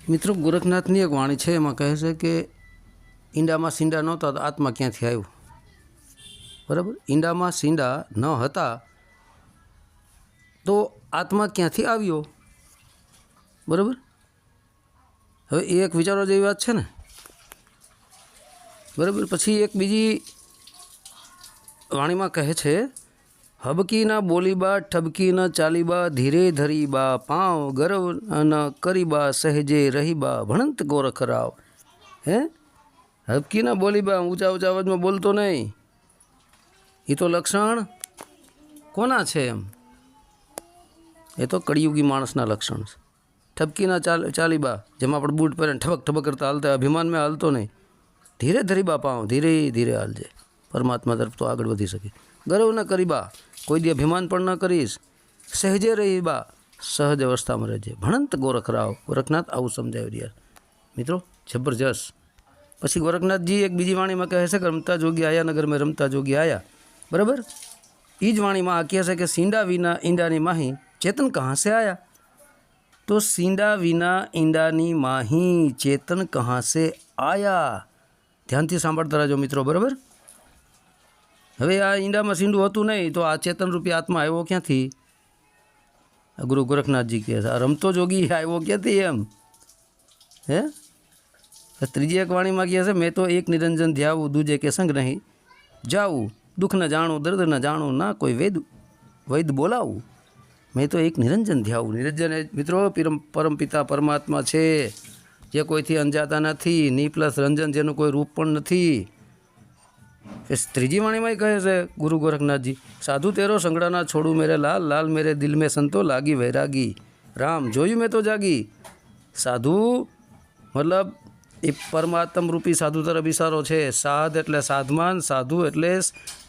મિત્રો ગોરખનાથની એક વાણી છે, એમાં કહે છે કે ઈંડામાં સીંડા નહોતા તો આત્મા ક્યાંથી આવ્યો? બરાબર, ઈંડામાં સીંડા ન હતા તો આત્મા ક્યાંથી આવ્યો? બરાબર, હવે એ એક વિચારવા જેવી વાત છે ને. બરાબર, પછી એક બીજી વાણીમાં કહે છે, હબકી ના બોલીબા, ઠબકી ન ચાલીબા, ધીરે ધરીબા, પાँव ગરવ ન કરીબા, સહેજે રહીબા, ભણંત ગોરખરાવ. હે, હબકી ના બોલીબા, ઊંચા ઊંચા અવાજમાં બોલતો નહીં, એ તો લક્ષણ કોના છે? એમ એ તો કળિયુગી માણસના લક્ષણ છે. ઠબકી ના ચાલીબા, જેમાં આપણે બૂટ પહેરીને ઠબક ઠબક કરતા હાલતા, અભિમાનમાં હાલતો નહીં. ધીરે ધરીબા, પાँव ધીરે ધીરે હાલજે, પરમાત્મા તરફ તો આગળ વધી શકે. ગર્વ ન કરીબા, કોઈ દી અભિમાન પણ ન કરીશ. સહેજે રહીબા, સહજ અવસ્થામાં રહેજે. ભણંત ગોરખરાવ, ગોરખનાથ આવું સમજાવ્યું યાર મિત્રો, જબરજસ્ત. પછી ગોરખનાથજી એક બીજી વાણીમાં કહે છે કે રમતા જોગી આયા નગર મેં રમતા જોગી આયા. બરાબર, એ જ વાણીમાં આ કહે છે કે સીંડા વિના ઈંડાની માહી ચેતન કહાં સે આયા? તો સીંડા વિના ઈંડાની માહી ચેતન કહાં સે આયા? ધ્યાનથી સાંભળતા રહેજો મિત્રો. બરાબર, હવે આ ઈંડામાં સીંડું હતું નહીં તો આ ચેતનરૂપી આત્મા આવ્યો ક્યાંથી? ગુરુ ગોરખનાથજી કહે છે આ રમતો જોગી આવ્યો ક્યાંથી? એમ હે. ત્રીજી એક વાણીમાં કહે છે, મેં તો એક નિરંજન ધ્યાવું, દૂજે કે સંગ નહીં જાવું, દુઃખ ન જાણું, દર્દ ન જાણું, ના કોઈ વૈદ બોલાવું. મેં તો એક નિરંજન ધ્યાવું. નિરંજન મિત્રો પરમપિતા પરમાત્મા છે, જે કોઈથી અંજાતા નથી, ની પ્લસ રંજન, જેનું કોઈ રૂપ પણ નથી. ત્રીજી વાણીમાં કહે છે ગુરુ ગોરખનાથજી, સાધુ તેરો સંગડાના છોડું મેરે લાલ, લાલ મેરે દિલ મેં સંતો લાગી વૈરાગી, રામ જોયું મેં તો જાગી. સાધુ મતલબ એ પરમાત્મ રૂપી સાધુ તરફ ઇશારો છે. સાધ એટલે સાધમાન, સાધુ એટલે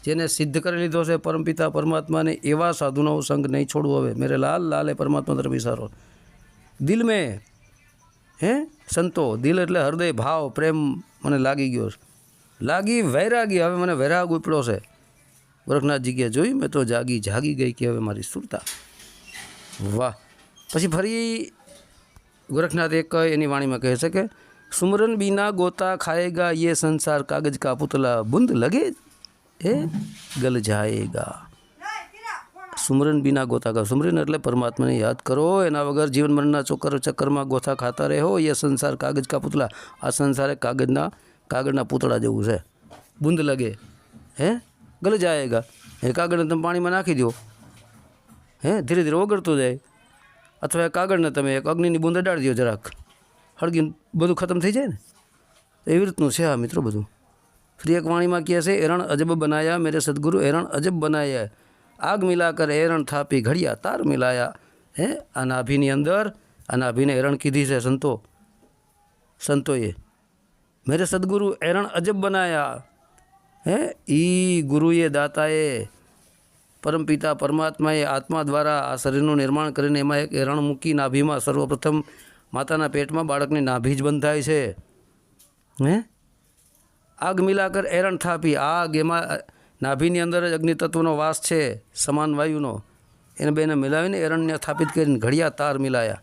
જેને સિદ્ધ કરી લીધો છે પરમપિતા પરમાત્માને, એવા સાધુનો સંગ નહીં છોડવો હવે. મેરે લાલ, લાલ એ પરમાત્મા તરફ ઇશારો. દિલ મેં હે સંતો, દિલ એટલે હૃદય, ભાવ, પ્રેમ મને લાગી ગયો છે. લાગી વૈરાગી, હવે મને વૈરાગ ઉપડ્યો છે. ગોરખનાથજી કે જોયું મેં તો જાગી, જાગી ગઈ કે હવે મારી સુરતા. વાહ. પછી ફરી ગોરખનાથ એક એની વાણીમાં કહે છે કે સુમરન બીના ગોતા ખાએગા, ये संसार कागज का पुतला, बूंद लगे એ ગલ જાએગા. સુમરન બીના ગોતા કા, સુમરન એટલે પરમાત્માને યાદ કરો, એના વગર જીવન મરણના ચક્કરમાં ગોથા ખાતા રહો. ये संसार कागज का पुतला, આ સંસાર કાગળના પૂતળા જેવું છે. બૂંદ લગે હે ગલ જાએગા, એ કાગળને તમે પાણીમાં નાખી દો, હે ધીરે ધીરે ઓગળતો જાય. અથવા એ કાગળને તમે એક અગ્નિની બૂંદ અડાડી દો, જરાક હળગીને બધું ખતમ થઈ જાય ને. એવી રીતનું છે આ મિત્રો બધું. ફરી એક વાણીમાં કહે છે, એરણ અજબ બનાયા મેરે સદગુરુ, એરણ અજબ બનાયા, આગ મિલાકર એરણ થાપી, ઘડિયા તાર મિલાયા. હે આ નાભીની અંદર, આ નાભીને એરણ કીધી છે સંતોએ. મેરે સદગુરુ એરણ અજબ બનાયા. હે ઈ ગુરુએ, દાતાએ, પરમપિતા પરમાત્માએ આત્મા દ્વારા આ શરીરનું નિર્માણ કરીને એમાં એક એરણ મૂકી નાભીમાં. સર્વપ્રથમ માતાના પેટમાં બાળકની નાભી જ બંધાય છે. હે આગ મિલાકર એરણ થાપી, આગ એમાં નાભીની અંદર જ અગ્નિ તત્વનો વાસ છે, સમાન વાયુનો. એને બેને મિલાવીને એરણને સ્થાપિત કરીને ઘડિયા તાર મિલાયા.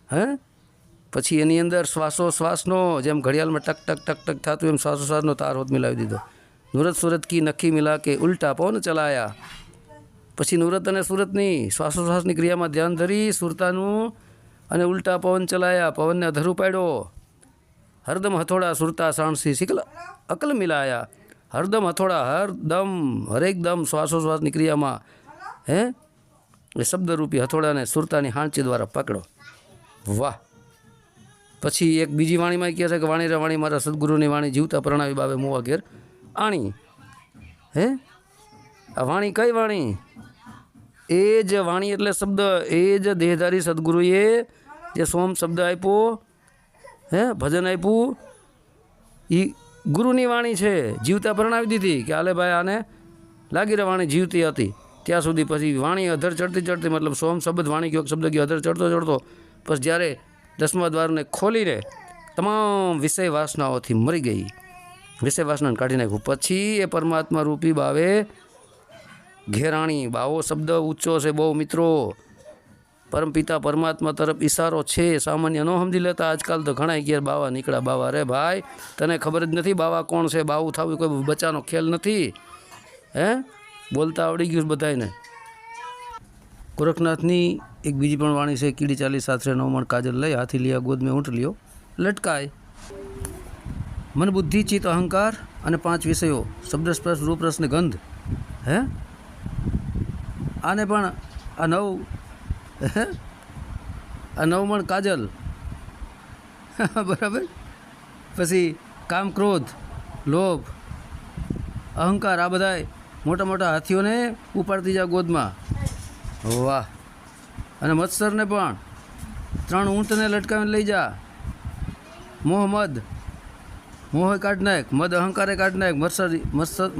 હે પછી એની અંદર શ્વાસોશ્વાસનો, જેમ ઘડિયાળમાં ટક ટક ટક ટક થતું એમ શ્વાસોશ્વાસનો તાર હોત મિલાવી દીધો. નુરત સુરત કી નખી મિલા કે ઉલ્ટા પવન ચલાયા. પછી નુરત અને સુરતની શ્વાસોશ્વાસની ક્રિયામાં ધ્યાન ધરી સુરતાનું, અને ઉલ્ટા પવન ચલાયા, પવનને અધરું પાડ્યો. હરદમ હથોડા સુરતા સાણસી શીખલ અકલ મિલાયા. હરદમ હથોડા, હરદમ હરેક દમ શ્વાસોશ્વાસની ક્રિયામાં હે એ શબ્દરૂપી હથોડાને સુરતાની હાંચી દ્વારા પકડો. વાહ. પછી એક બીજી વાણીમાં કહે છે કે વાણી રે વાણી મારા સદગુરુની વાણી, જીવતા પ્રણાવી બાવે મુવા ઘેર આણી. હે આ વાણી કઈ વાણી? એ જ વાણી એટલે શબ્દ, એ જ દેહધારી સદગુરુએ જે સોમ શબ્દ આપ્યો, હે ભજન આપ્યું, એ ગુરુની વાણી છે. જીવતા પ્રણાવી દીધી કે આલે ભાઈ આને લાગી રહે. વાણી જીવતી હતી ત્યાં સુધી. પછી વાણી અધર ચડતી ચડતી, મતલબ સોમ શબ્દ વાણી ગયો, શબ્દ ગયો, અધર ચડતો ચડતો, પછી જ્યારે 10મા દ્વારને ખોલીને તમામ વિષય વાસનાઓથી મરી ગઈ, વિષય વાસનાને કાઢી નાખ્યું. પછી એ પરમાત્મા રૂપી બાવે ઘેરાણી. બાવો શબ્દ ઊંચો છે બહુ મિત્રો. પરમપિતા પરમાત્મા તરફ ઈશારો છે, સામાન્ય ન સમજી લેતા. આજકાલ તો ઘણા ઘેર બાવા નીકળ્યા. બાવા રે ભાઈ, તને ખબર જ નથી બાવા કોણ છે? બાવું થવું કોઈ બચ્ચાનો ખેલ નથી. હે, બોલતા આવડી ગયું બધાને. ગોરખનાથની એક બીજી પણ વાણી છે. કીડી ચાલી સાથરે 9 મણ કાજલ લઈ, હાથી લિયા ગોદ મેં ઊંટ લ્યો લટકાય. મન બુદ્ધિ ચિત્ત અહંકાર અને 5 વિષયો, શબ્દ સ્પર્શ રૂપ રસ ને ગંધ. હે, આને પણ આ 9 મણ કાજલ બરાબર. પછી કામ, ક્રોધ, લોભ, અહંકાર, આ બધા મોટા મોટા હાથીઓને ઉપાડતી જા ગોદમાં. વાહ. અને મત્સરને પણ 3 ઊંટને લટકાવીને લઈ જા. મોહ મદ, મોહ કાઢ નાખ, મદ અહંકારે કાઢ નાખ,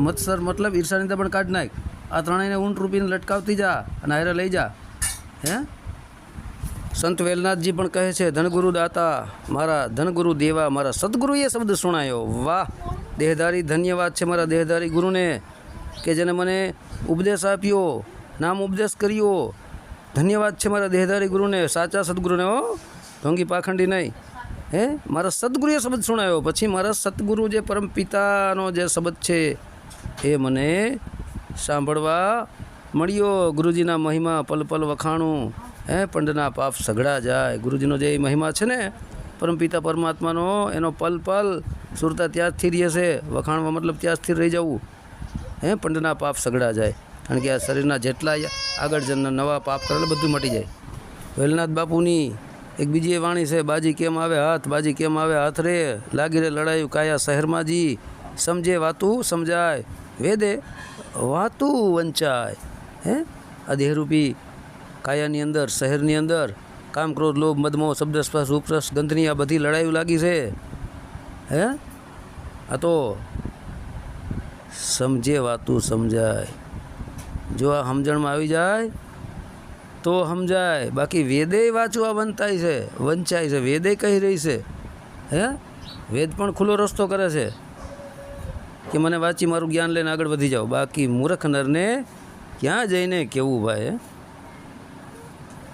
મત્સર મતલબ ઈર્ષાનિંદા પણ કાઢ નાખ. આ ત્રણેયને ઊંટ રૂપીને લટકાવતી જા અને હારે લઈ જા. હે, સંત વેલનાથજી પણ કહે છે, ધનગુરુ દાતા મારા, ધનગુરુ દેવા મારા, સદગુરુએ શબ્દ સુણાયો. વાહ, દેહધારી ધન્યવાદ છે મારા દેહધારી ગુરુને કે જેને મને ઉપદેશ આપ્યો, નામ ઉપદેશ કર્યો. ધન્યવાદ છે મારા દેહધારી ગુરુને, સાચા સદગુરુને. હો, ઢોંગી પાખંડી નહીં. હે, મારા સદગુરુએ શબ્દ સુણાયો. પછી મારા સતગુરુ જે પરમ પિતાનો જે શબ્દ છે એ મને સાંભળવા મળ્યો. ગુરુજીના મહિમા પલ પલ વખાણું, હે, પંડના પાપ સઘળા જાય. ગુરુજીનો જે મહિમા છે ને પરમપિતા પરમાત્માનો, એનો પલ પલ સુરતા ત્યાં સ્થિર રહેશે. વખાણવા મતલબ ત્યાં સ્થિર રહી જવું. હે, પંડના પાપ સઘળા જાય. કારણ કે આ શરીરના જેટલા આગળ જનના નવા પાપ કરેલા બધું મટી જાય. વેલનાથ બાપુની એક બીજી એ વાણી છે, બાજી કેમ આવે હાથ, બાજી કેમ આવે હાથ રે, લાગી રે લડાયું કાયા શહેરમાં જી, સમજે વાતું સમજાય, વેદે વાતું વંચાય. હે, આ દેહરૂપી કાયાની અંદર, શહેરની અંદર કામ, ક્રોધ, લોભ, મદમોહ, શબ્દ સ્પર્શ રૂપ રસ ગંધની આ બધી લડાઈઓ લાગી છે. હે, આ તો સમજે વાતું સમજાય. જો આ સમજણમાં આવી જાય તો સમજાય. બાકી વેદે વાંચવા વંચાય છે. વેદે કહી રહી છે. હે, વેદ પણ ખુલ્લો રસ્તો કરે છે કે મને વાંચી મારું જ્ઞાન લઈને આગળ વધી જાઓ. બાકી મૂર્ખ નરને ક્યાં જઈને કેવું ભાઈ?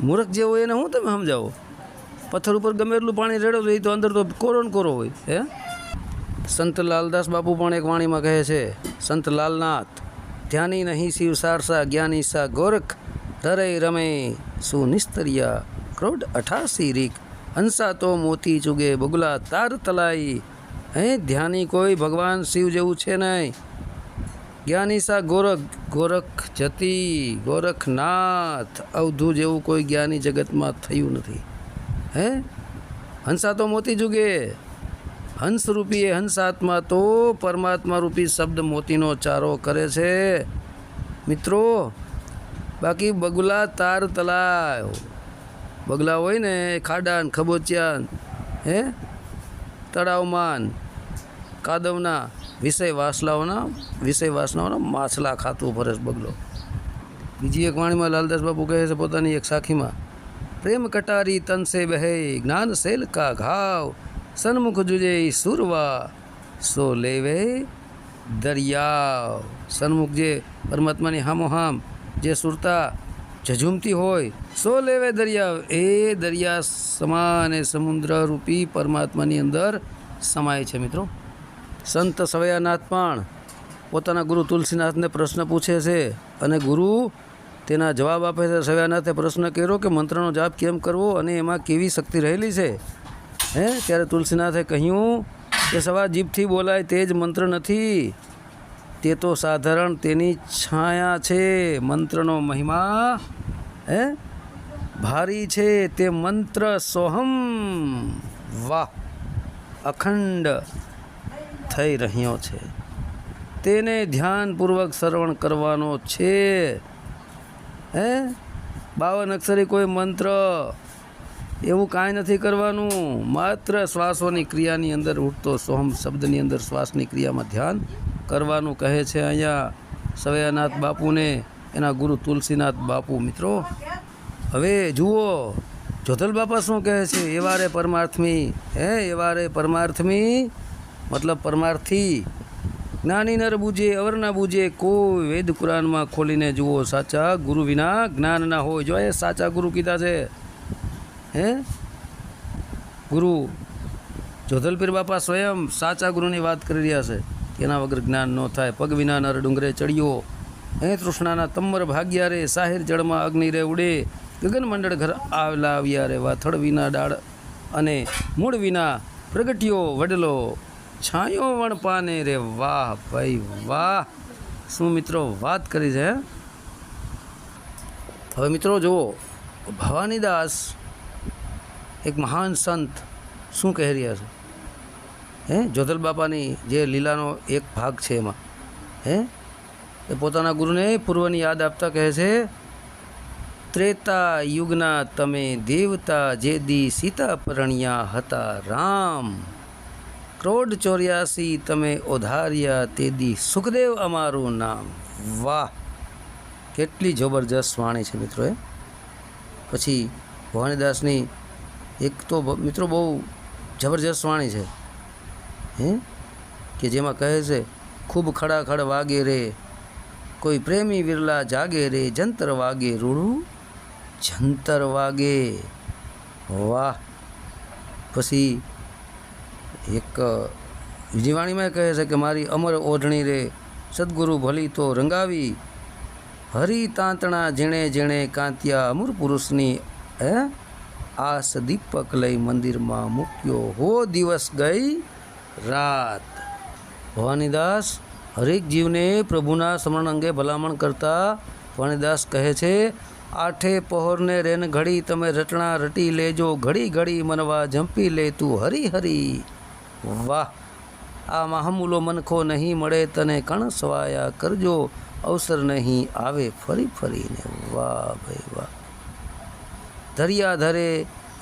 મૂર્ખ જે હોય એને હું તમે સમજાવો? પથ્થર ઉપર ગમે એટલું પાણી રેડો તો એ તો અંદર તો કોરો ને કોરો હોય. હે, સંત લાલદાસ બાપુ પણ એક વાણીમાં કહે છે, સંત લાલનાથ, ધ્યાની નહીં શિવ સારસા, જ્ઞાની સા ગોરખ, ધરે રમે સુનિસ્તરિયા, ક્રોડ 88 રીક, હંસા તો મોતી ચુગે, બગુલા તાર તલાઈ. હે, ધ્યાની કોઈ ભગવાન શિવ જેવું છે નહીં. જ્ઞાની સા ગોરખ, ગોરખ જતી, ગોરખનાથ, અવધૂ જેવું કોઈ જ્ઞાની જગતમાં થયું નથી. હે, હંસા તો મોતી ચુગે, હંસરૂપી એ હંસાત્મા તો પરમાત્મા રૂપી શબ્દ મોતીનો ચારો કરે છે મિત્રો. બાકી બગુલા તાર તલાવ, બગલા હોય ને ખાડા ને ખબોચિયા, હે, તળાવમાન કાદવના વિષય વાસનાઓના માછલા ખાતું ફરે બગલો. બીજી એક વાણીમાં લાલદાસ બાપુ કહે છે પોતાની એક સાખીમાં, પ્રેમ કટારી તન સે બહે, જ્ઞાન સેલ કા ઘાવ, સન્મુખ જુજે સુરવા, સો લેવે દરિયાવ. સન્મુખ જે પરમાત્માની હામોહામ જે સુરતા ઝઝુમતી હોય, સો લેવે દરિયાવ, એ દરિયા સમાન એ સમુદ્ર રૂપી પરમાત્માની અંદર સમાય છે મિત્રો. સંત સવૈયાનાથ પણ પોતાના ગુરુ તુલસીનાથને પ્રશ્ન પૂછે છે અને ગુરુ તેના જવાબ આપે છે. સવૈયાનાથે પ્રશ્ન કર્યો કે મંત્રનો જાપ કેમ કરવો અને એમાં કેવી શક્તિ રહેલી છે. હે, ત્યારે તુલસીનાથે કહ્યું કે સવા જીભથી બોલાય તે જ મંત્ર નથી, તે તો સાધારણ તેની છાયા છે. મંત્રનો મહિમા હે ભારી છે, તે મંત્ર સોહમ, વાહ, અખંડ થઈ રહ્યો છે. તેને ધ્યાનપૂર્વક શ્રવણ કરવાનો છે. હે, 52 અક્ષરી કોઈ મંત્ર એવું કાંઈ નથી કરવાનું. માત્ર શ્વાસોની ક્રિયાની અંદર ઉઠતો સોહમ શબ્દની અંદર શ્વાસની ક્રિયામાં ધ્યાન કરવાનું કહે છે અહીંયા સવૈયાનાથ બાપુને એના ગુરુ તુલસીનાથ બાપુ. મિત્રો હવે જુઓ જોધલ બાપા શું કહે છે, એવારે પરમાર્થમી. હે, એવારે પરમાર્થમી મતલબ પરમાર્થી. જ્ઞાની નર બૂજે અવર ના બૂજે, કોઈ વેદ કુરાનમાં ખોલીને જુઓ, સાચા ગુરુ વિના જ્ઞાન ના હોય. જો એ સાચા ગુરુ કીધા છે. હે ગુરુ જોધલપીર બાપા સ્વયં સાચા ગુરુની વાત કરી રહ્યા છે કે એના વગર જ્ઞાન ન થાય. પગ વિના નર ડુંગરે ચડ્યો, હે તૃષ્ણાના તમર ભાગ્યા રે, સાહિર જળમાં અગ્નિ રે ઉડે, ગગન મંડળ ઘર આવેલા આવ્યા રે, વાથળ વિના ડાળ અને મૂળ વિના પ્રગટ્યો વડલો, છાંયો વણ પાને રે. વાહ ભાઈ વાહ, શું મિત્રો વાત કરી છે. હવે મિત્રો જુઓ, ભવાનીદાસ એક મહાન સંત શું કહી રહ્યા છે. હે જોધલ બાપાની જે લીલાનો એક ભાગ છે એમાં એ પોતાના ગુરુને પૂર્વની યાદ આપતા કહે છે, ત્રેતા યુગના તમે દેવતા, જે દી સીતા પરણ્યા હતા રામ, ક્રોડ 84 તમે ઓધાર્યા, તે દી સુખદેવ અમારું નામ. વાહ, કેટલી જબરજસ્ત વાણી છે મિત્રો. પછી ભવાનીદાસની એક તો મિત્રો બહુ જબરજસ્ત વાણી છે કે જેમાં કહે છે, ખૂબ ખડાખડ વાગે રે, કોઈ પ્રેમી વિરલા જાગે રે, જંતર વાગે રૂડું જંતર વાગે. વાહ. પછી એક બીજી વાણીમાં કહે છે કે મારી અમર ઓઢણી રે, સદગુરુ ભલી તો રંગાવી, હરી તાંતણા જેણે જેણે કાંત્યા, અમર પુરુષની આસ દીપક લઈ મંદિરમાં મૂક્યો, હો દિવસ ગઈ રાત. ભવાનીદાસ હરેક જીવને પ્રભુના સ્મરણ અંગે ભલામણ કરતા ભવાનીદાસ કહે છે, આઠે પહોરને રેન ઘડી તમે રટણા રટી લેજો, ઘડી ઘડી મનવા ઝંપી લે તું હરી હરી. વાહ. આ મહામૂલો મનખો નહીં મળે તને, કણ સવાયા કરજો, અવસર નહીં આવે ફરી ફરીને. વાહ ભાઈ વાહ. ધરિયા ધરે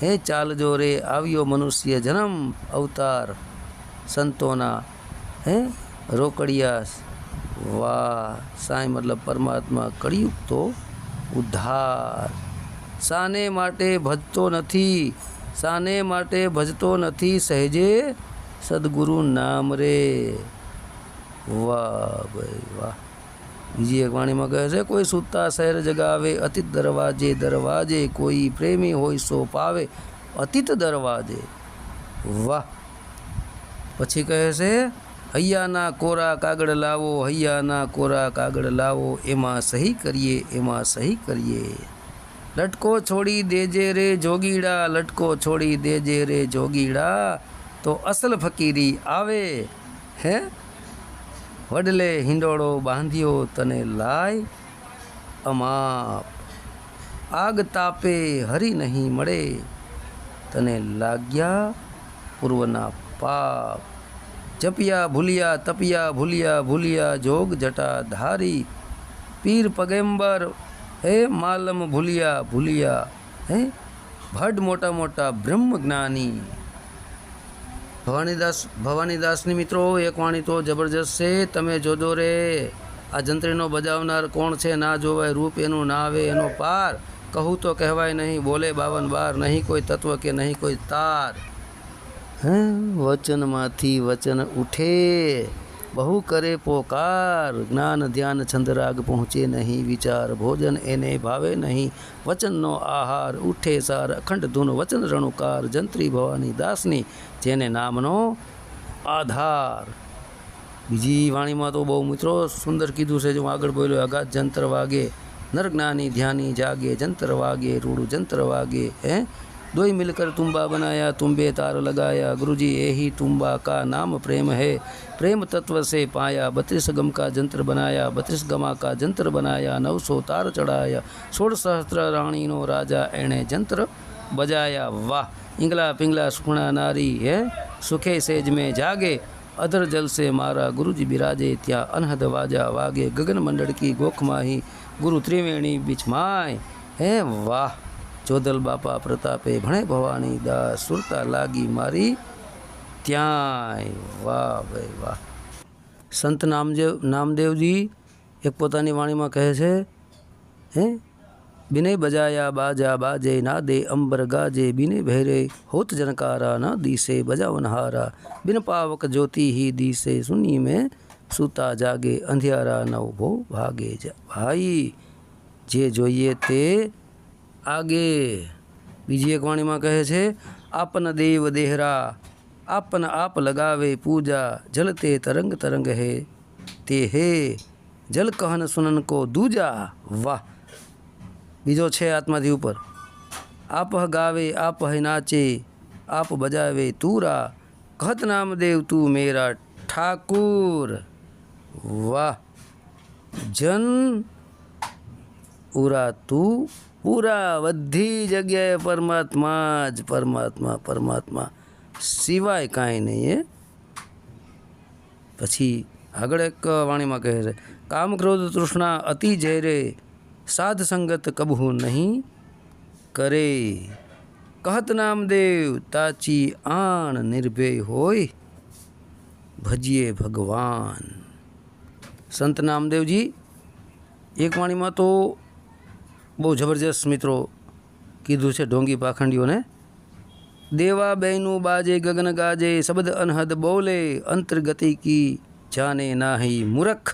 હે ચાલજો રે, આવ્યો મનુષ્ય જન્મ અવતાર, સંતોના રોકડિયા. વાહ. સાંઈ મતલબ પરમાત્મા, કળિયુગ તો ઉદ્ધાર. સાને માટે ભજતો નથી, સાને માટે ભજતો નથી, સહેજે સદગુરુ નામ રે. વાહ ભાઈ વાહ. બીજી એક વાણીમાં કહે છે, કોઈ સૂતા શહેર જગાવે, અતિત દરવાજે દરવાજે, કોઈ પ્રેમી હોય સો પાવે, અતિત દરવાજે. વાહ. પછી કહે છે, હૈયાના કોરા કાગળ લાવો, હૈયાના કોરા કાગળ લાવો, એમાં સહી કરીએ, એમાં સહી કરીએ. લટકો છોડી દેજે રે જોગીડા, લટકો છોડી દેજે રે જોગીડા, તો અસલ ફકીરી આવે. હે વડલે હિંડોળો બાંધ્યો, તને લાય અમાપ, આગ તાપે હરી નહીં મળે, તને લાગ્યા પૂર્વના પાપ. જપિયા ભૂલિયા તપિયા ભૂલિયા, ભૂલિયા જોગ જટા ધારી, પીર પગેમ્બર હે માલમ ભૂલિયા ભૂલિયા, હે ભડ મોટા મોટા બ્રહ્મ જ્ઞાની. ભવાનીદાસની મિત્રો એક વાણી તો જબરજસ્ત છે. તમે જોજો રે, આ જંત્રીનો બજાવનાર કોણ છે, ના જોવાય રૂપ એનું, ના આવે એનો પાર. કહું તો કહેવાય નહીં, બોલે 52 બાર, નહીં કોઈ તત્વ કે નહીં કોઈ તાર. વચનમાંથી વચન ઉઠે, બહુ કરે પોકાર, જ્ઞાન ધ્યાન છંદરાગ પહોંચે નહીં વિચાર, ભોજન એને ભાવે નહીં, વચનનો આહાર ઉઠે સાર, અખંડ ધૂન વચન રણુકાર, જંત્રી ભવાની દાસની જેને નામનો આધાર. બીજી વાણીમાં તો બહુ મિત્રો સુંદર કીધું છે, જો આગળ બોલ્યો, અગાધ જંત્ર વાગે, નર જ્ઞાની ધ્યાની જાગે, જંત્ર વાગે રૂડું જંત્ર વાગે. दोई मिलकर तुम्बा बनाया, तुम्बे तार लगाया, गुरुजी यही तुम्बा का नाम प्रेम है, प्रेम तत्व से पाया, 32 गम का जंत्र बनाया, 32 गमा का जंत्र बनाया, 900 तार चढ़ाया, 16 सहस्त्र रानी नो राजा एणे जंत्र बजाया. वाह. इंगला पिंगला सुखना नारी है, सुखे सेज में जागे, अधर जल से मारा गुरुजी बिराजे, त्या अनहद वाजा वागे, गगन मंडल की गोख माही, गुरु त्रिवेणी बिछमाय. है वाह. જોધલ બાપા પ્રતાપે ભણે ભવાની દાસ, સુરતા લાગી મારી ત્યાંય. વાહ ભાઈ વાહ. સંત નામદેવજી એક પોતાની વાણીમાં કહે છે, बिने बजाया बाजा बाजे ना दे अंबर गाजे, बिने बहरे होत जनकारा ना दीसे बजावन हारा, बिन पावक ज्योति ही दीसे, सुनी में સૂતા જાગે અંધિયારા નવ ભો ભાગે ભાઈ જે જોઈએ તે આગે. બીજી એક વાણીમાં કહે છે આપન દેવ દેહરા આપન આપ લગાવે પૂજા જલતે તરંગ તરંગ હે તે હે જલ કહન સુનન કો દૂજા. વાહ. બીજો છે આત્માથી ઉપર આપ ગાવે આપ હે નાચે આપ બજાવે તુરા કહત નામદેવ તું મેરા ઠાકુર. વાહ. જન ઉરા તું પૂરા બધી જગ્યાએ પરમાત્મા જ પરમાત્મા પરમાત્મા સિવાય કાંઈ નહીં. પછી આગળ એક વાણીમાં કહે છે કામ ક્રોધ તૃષ્ણા અતિ ઝેરે સાધ સંગત કબહુ નહીં કરે કહત નામદેવ તાચી આણ નિર્ભય હોય ભજીએ ભગવાન. સંત નામદેવજી એક વાણીમાં તો બહુ જબરજસ્ત મિત્રો કીધું છે ઢોંગી પાખંડીઓને. દેવા બહેનું બાજે ગગન ગાજે શબ્દ અનહદ બોલે અંતર્ગતિ કી જાને નાહી મૂરખ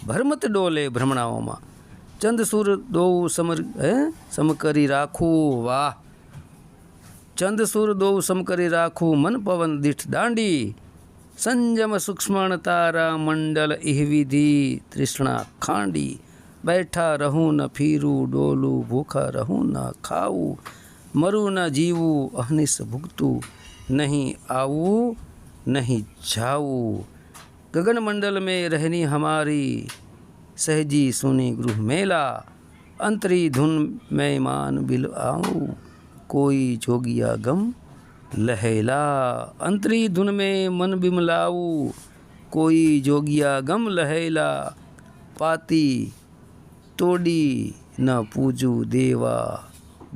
ભરમત ડોલે ભ્રમણાઓમાં ચંદ સુર દો સમ કરી રાખું. વાહ. ચંદ સુર દો સમ કરી રાખું મન પવન દીઠ દાંડી સંજમ સૂક્ષ્મણ તારા મંડલ ઇહ વિધિ તૃષ્ણા ખાંડી બેઠા રહું ન ફીરું ડોલું ભૂખા રહું ન ખાવું મરું ન જીવું અહનિશ ભૂગતું નહીં આવું નહીં જાવું ગગન મંડલ में रहनी हमारी सहजी सुनी गृह मेला अंतरी धुन में मान बिल आऊँ कोई जोगिया गम लहेला. अंतरी धुन में मन बिमलाऊँ कोई जोगिया गम लहेला पाती तोड़ी न पूजू देवा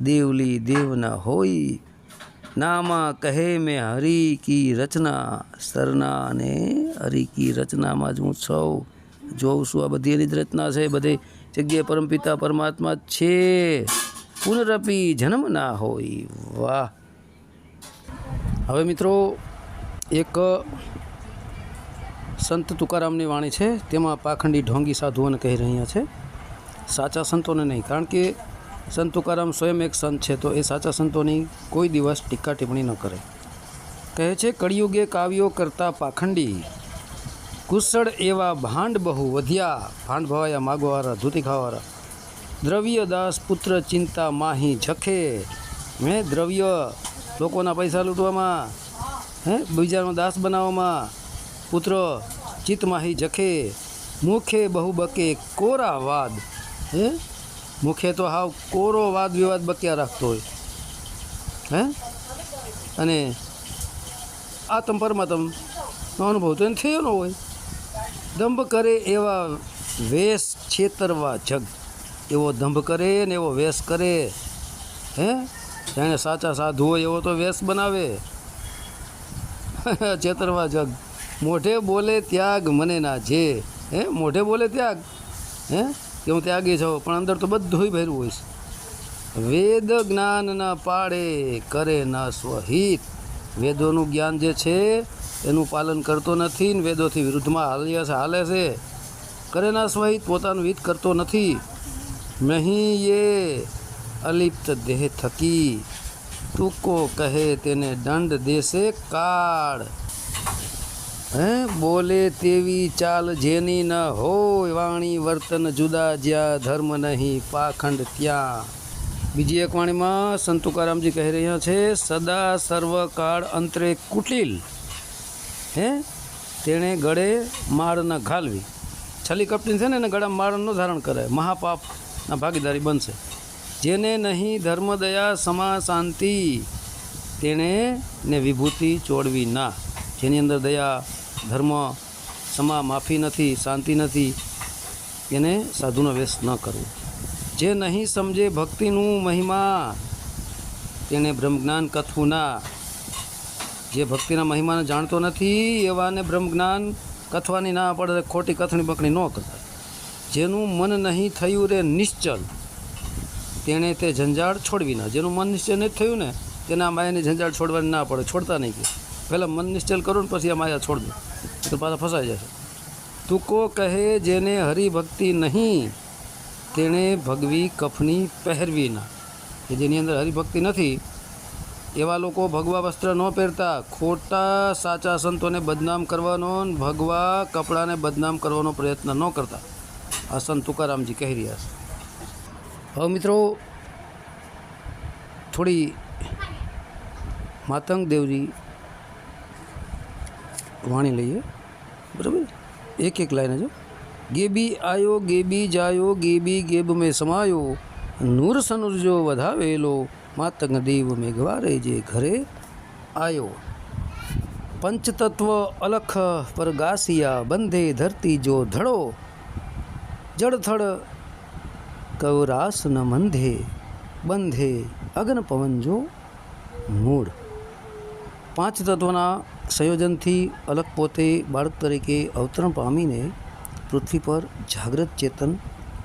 देवली देव न होई नामा કહે મેં હરી કી રચના સરના ને હરી કી રચનામાં જ હું સૌ જોઉં છું. આ બધી એની જ રચના છે. બધી જગ્યાએ પરમપિતા પરમાત્મા જ છે. પુનરપી જન્મ ના હોય. વાહ. હવે મિત્રો એક સંત તુકારામની વાણી છે તેમાં પાખંડી ઢોંગી સાધુઓને કહી રહ્યા છે સાચા સંતોને નહીં. કારણ કે સંત તુકારામ સ્વયં એક સંત છે તો એ સાચા સંતોની કોઈ દિવસ ટીકા ટિપ્પણી ન કરે. કહે છે કળિયુગે કાવ્યો કરતા પાખંડી કુશળ એવા ભાંડ બહુ વધ્યા. ભાંડ ભવાયા માગવાવાળા ધૂતી ખાવાવાળા દ્રવ્ય દાસ પુત્ર ચિંતા માહી ઝખે. મેં દ્રવ્ય લોકોના પૈસા લૂંટવામાં બીજાનો દાસ બનાવવામાં પુત્ર ચિત્ત માહી ઝખે મુખે બહુ બકે કોરા વાદ. મુખે તો હાવ કોરો વાદ વિવાદ બક્યા રાખતો હોય અને આત્મ પરમાત્મનો અનુભવ તો એને થયો ન હોય. દંભ કરે એવા વેશ છેતરવા જગ. એવો દંભ કરે ને એવો વેશ કરે જાણે સાચા સાધુ હોય એવો તો વેશ બનાવે. છેતરવા જગ. મોઢે બોલે ત્યાગ મને ના જે. મોઢે બોલે ત્યાગ કે હું ત્યાગી છું પણ અંદર તો બધું ભર્યું હોય છે. વેદ જ્ઞાન ના પાડે કરે ના સ્વહિત. વેદોનું જ્ઞાન જે છે એનું પાલન કરતો નથી ને વેદોથી વિરુદ્ધમાં હાલે છે. કરે ના સ્વહિત પોતાનું હિત કરતો નથી. નહીં એ અલિપ્ત દેહ થકી ટૂંકો કહે તેને દંડ દેશે કાળ. બોલે તેવી ચાલ જેની ન હોય વાણી વર્તન જુદા જ્યાં ધર્મ નહીં પાખંડ ત્યાં. બીજી એક વાણીમાં સંત તુકારામજી કહી રહ્યા છે સદા સર્વકાળ અંતરે કુટિલ તેણે ગળે માળ ન ઘાલવી. છલી કપટી છે ને એને ગળામાં માળ ન ધારણ કરે મહાપાપના ભાગીદારી બનશે. જેને નહીં ધર્મ દયા સમા શાંતિ તેણે ને વિભૂતિ ચોડવી ના. જેની અંદર દયા ધર્મ સમા માફી નથી શાંતિ નથી એને સાધુનો વેશ ન કરવો. જે નહીં સમજે ભક્તિનું મહિમા તેને બ્રહ્મજ્ઞાન કથવું ના. જે ભક્તિના મહિમાને જાણતો નથી એવાને બ્રહ્મજ્ઞાન કથવાની ના પડે. ખોટી કથણી બકણી ન કરતા. જેનું મન નહીં થયું રે નિશ્ચલ તેણે તે ઝંઝાળ છોડવી ના. જેનું મન નિશ્ચય નથી થયું ને તેના માયાની ઝંઝાળ છોડવાની ના પડે. છોડતા નહીં કે પહેલાં મન નિશ્ચલ કરો ને પછી આ માયા છોડ દો તો પાછા ફસાઈ જશે. તુકો કહે જેને હરિભક્તિ નહીં, તેણે ભગવી કફની પહેરવી ના. કે જેની અંદર હરિભક્તિ નથી એવા લોકો ભગવા વસ્ત્ર ન પહેરતા. ખોટા સાચા સંતોને બદનામ કરવાનો, ભગવા કપડાને બદનામ કરવાનો પ્રયત્ન ન કરતા. આ સંત તુકારામજી કહી રહ્યા છે. હવે મિત્રો થોડી માતંગ દેવજી વાણી લઈએ, બરાબર. એક એક લાઈન જો. ગેબી આયો ગેબી જાયો, ગેબી ગેબ મેં સમાયો, નૂર સનુરજો વધાવેલો, માતંગ દેવ મેઘવારે જે ઘરે આયો. પંચતત્વ અલખ પર ગાસિયા, બંધે ધરતી જો ધડો, જળથળ કવરાસ ન મંધે, બંધે અગ્ન પવન જો મૂળ. પાંચ તત્વના સંયોજનથી અલગ પોતે બાળક તરીકે અવતરણ પામીને પૃથ્વી પર જાગ્રત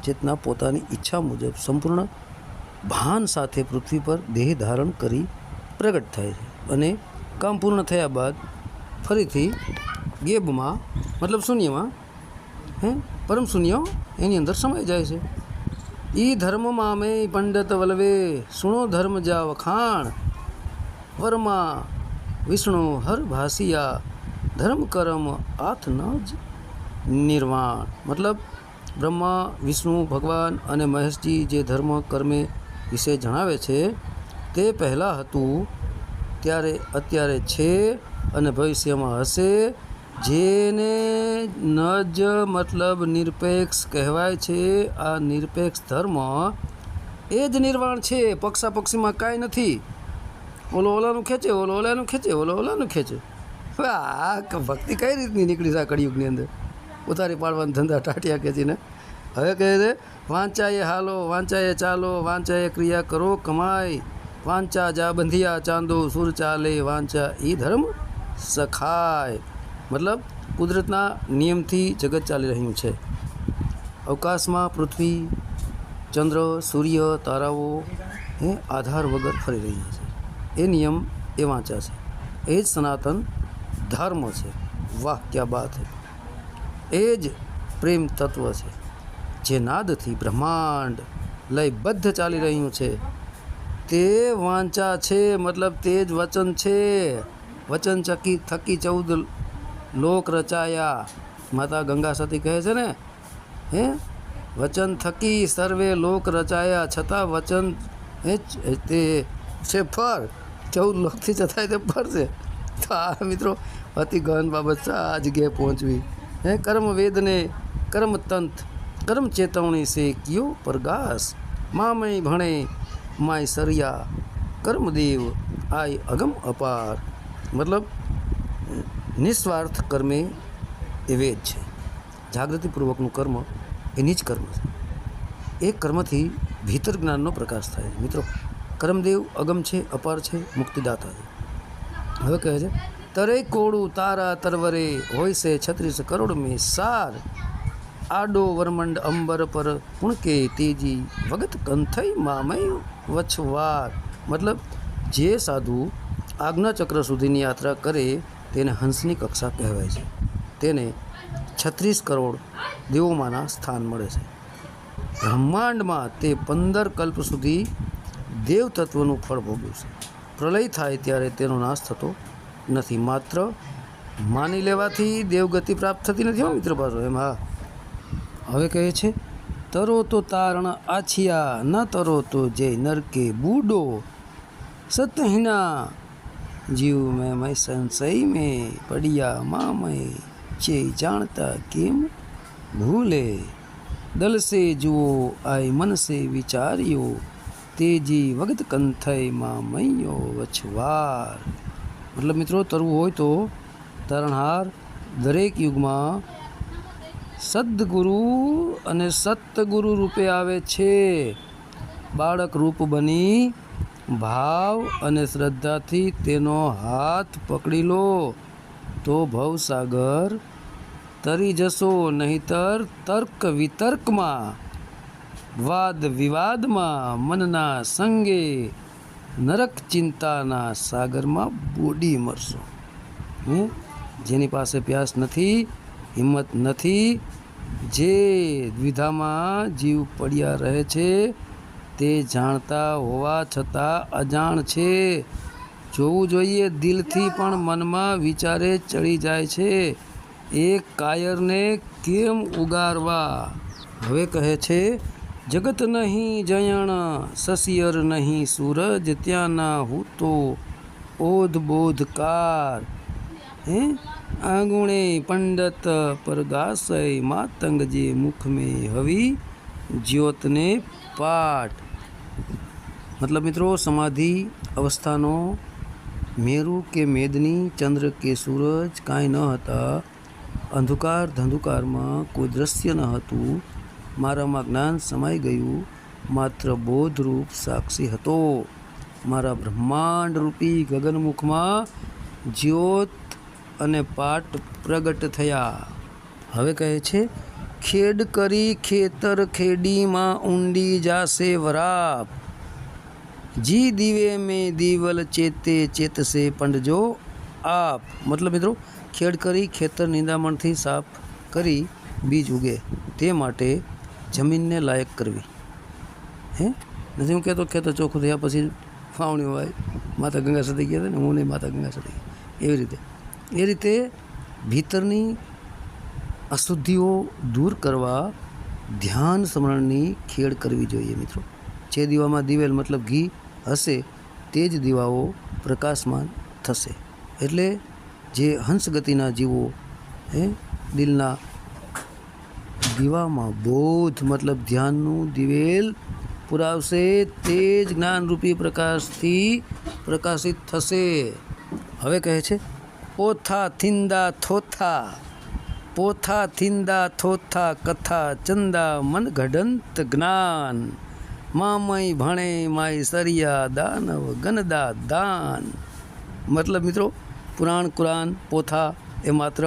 ચેતના પોતાની ઈચ્છા મુજબ સંપૂર્ણ ભાન સાથે પૃથ્વી પર દેહ ધારણ કરી પ્રગટ થાય છે. અને કામ પૂર્ણ થયા બાદ ફરીથી ગેબમાં મતલબ શૂન્યમાં પરમ શૂન્ય એની અંદર સમાઈ જાય છે. ઈ ધર્મમાં મેં પંડિત વલવે, સુણો ધર્મ જા વખાણ, વરમાં વિષ્ણુ હર ભાસિયા, ધર્મ કર્મ આથ ન જ નિર્વાણ. મતલબ બ્રહ્મા, વિષ્ણુ ભગવાન અને મહેશજી જે ધર્મ કર્મે વિશે જણાવે છે તે પહેલાં હતું, ત્યારે અત્યારે છે અને ભવિષ્યમાં હશે. જેને ન જ મતલબ નિરપેક્ષ કહેવાય છે. આ નિરપેક્ષ ધર્મ એ જ નિર્વાણ છે. પક્ષાપક્ષીમાં કાંઈ નથી. ઓલો ઓલાનું ખેંચે, ઓલો ઓલાનું ખેંચે, ઓલો ઓલાનું ખેંચે. આ ભક્તિ કઈ રીતની નીકળી છે આ કળિયુગની અંદર? ઉતારી પાડવાના ધંધા ટાટિયા ખેંચીને. હવે કહે છે વાંચાએ હાલો, વાંચાએ ચાલો, વાંચાએ ક્રિયા કરો કમાય, વાંચા જા બંધિયા ચાંદો સુર ચાલે, વાંચા એ ધર્મ સખાય. મતલબ કુદરતના નિયમથી જગત ચાલી રહ્યું છે. અવકાશમાં પૃથ્વી, ચંદ્ર, સૂર્ય, તારાઓ આધાર વગર ફરી રહ્યા છે. એ નિયમ એ વાંચા છે. એ જ સનાતન ધર્મ છે. વાહ ક્યા બાત છે. એ જ પ્રેમ તત્વ છે જે નાદથી બ્રહ્માંડ લયબદ્ધ ચાલી રહ્યું છે. તે વાંચા છે, મતલબ તે જ વચન છે. વચન થકી 14 લોક રચાયા. માતા ગંગા સતી કહે છે ને, વચન થકી સર્વે લોક રચાયા, છતાં વચન તે છે ફર. 14 લોકથી છતાંય તે ફર છે. તો આ મિત્રો અતિ ગહન બાબત છે આ જગ્યાએ પહોંચવી. કર્મ વેદને કર્મ તંત કર્મ ચેતવણી સે કિયો પ્રગાસ, મામય ભણે માય સરિયા, કર્મદેવ આય અગમ અપાર. મતલબ નિસ્વાર્થ કર્મે એ વેદ છે. જાગૃતિપૂર્વકનું કર્મ એ નીચ કર્મ છે. એ કર્મથી ભીતર જ્ઞાનનો પ્રકાશ થાય છે. મિત્રો કર્મદેવ અગમ છે, અપાર છે, મુક્તિદાતા છે. હવે કહે છે તરે કોળું તારા તરવરે, હોય છે 36 કરોડ મેં સાર, આડો વરમંડ અંબર પર ઉણકે તેજી, વગત કંથઈ મામય વછવાર. મતલબ જે સાધુ આજ્ઞાચક્ર સુધીની યાત્રા કરે તેને હંસની કક્ષા કહેવાય છે. તેને 36 કરોડ દેવોમાંના સ્થાન મળે છે. બ્રહ્માંડમાં તે 15 કલ્પ સુધી દેવ તત્વનું ફળ ભોગવ્યું છે. પ્રલય થાય ત્યારે તેનો નાશ થતો નથી. માત્ર માની લેવાથી દેવગતિ પ્રાપ્ત થતી નથી હો મિત્ર પાછો એમ. હા, હવે કહે છે તરો તો તારણ આછિયા, ન તરો તો જય નરકે બૂડો, સતહીના જીવ મેં મય સંશય મેં પડિયા, મામય છે જાણતા કેમ ભૂલે, દલ સે જુઓ આય મન સે વિચાર્યો, તેજી વગત કંથય મામયો વછવાર. મતલબ મિત્રો તરવું હોય તો તારણહાર દરેક યુગમાં સદગુરુ અને સતગુરુ રૂપે આવે છે. બાળક રૂપ બની ભાવ અને શ્રદ્ધાથી તેનો હાથ પકડી લો તો ભવસાગર તરી જશો. નહીતર તર્ક વિતર્કમાં, વાદ વિવાદમાં, મનના સંગે નરક ચિંતાના સાગરમાં બુડી મરશો. જેની પાસે પ્યાસ નથી હિંમત નથી. જે દ્વિધામાં જીવ પડ્યા રહે છે તે જાણતા હોવા છતાં અજાણ છે. જોવું જોઈએ દિલથી પણ મનમાં વિચારે ચડી જાય છે. એક કાયરને કેમ ઉગારવા? હવે કહે છે, જગત નહીં જયણ સસિયર નહીં સૂરજ, ત્યાંના હું તો ઓધ બોધકાર. આંગુણે પંડત પરગાસય, માતંગ જે મુખ મેં હવી જ્યોતને પાટ. મતલબ મિત્રો, સમાધિ અવસ્થાનો મેરુ કે મેદની, ચંદ્ર કે સૂરજ કાંઈ ન હતા. અંધકાર ધંધુકારમાં કોઈ દ્રશ્ય ન હતું. મારામાં જ્ઞાન સમાઈ ગયું. માત્ર બોધરૂપ સાક્ષી હતો. મારા બ્રહ્માંડ રૂપી ગગનમુખમાં જ્યોત અને પાટ પ્રગટ થયા. હવે કહે છે, ખેડ કરી ખેતર ખેડીમાં ઊંડી જાશે વરાપ, જી દીવે મેં દીવલ ચેતે ચેતશે પંડજો આપ. મતલબ મિત્રો, ખેડ કરી ખેતર નિંદામણથી સાફ કરી બીજ ઉગે તે માટે જમીનને લાયક કરવી. નથી હું કહેતો ખેતર ચોખ્ખું થયા પછી ફાવણી હોય, માતા ગંગા સતી ગયા હતા ને, હું નહીં માતા ગંગા સતી, એવી રીતે ભીતરની અશુદ્ધિઓ દૂર કરવા ધ્યાન સ્મરણની ખેડ કરવી જોઈએ મિત્રો. જે દીવામાં દિવેલ મતલબ ઘી હશે તે જ દીવાઓ પ્રકાશમાન થશે. એટલે જે હંસગતિના જીવો દિલના દીવામાં બોધ મતલબ ધ્યાનનું દિવેલ પુરાવશે તે જ જ્ઞાનરૂપી પ્રકાશથી પ્રકાશિત થશે. હવે કહે છે, પોથા થિંદા થોથા, પોથા થિંદા થોથા કથા ચંદા મન ઘડંત જ્ઞાન, મામય ભણે માય સરિયા દાનવ ગનદા દાન. મતલબ મિત્રો, પુરાણ કુરાન પોથા એ માત્ર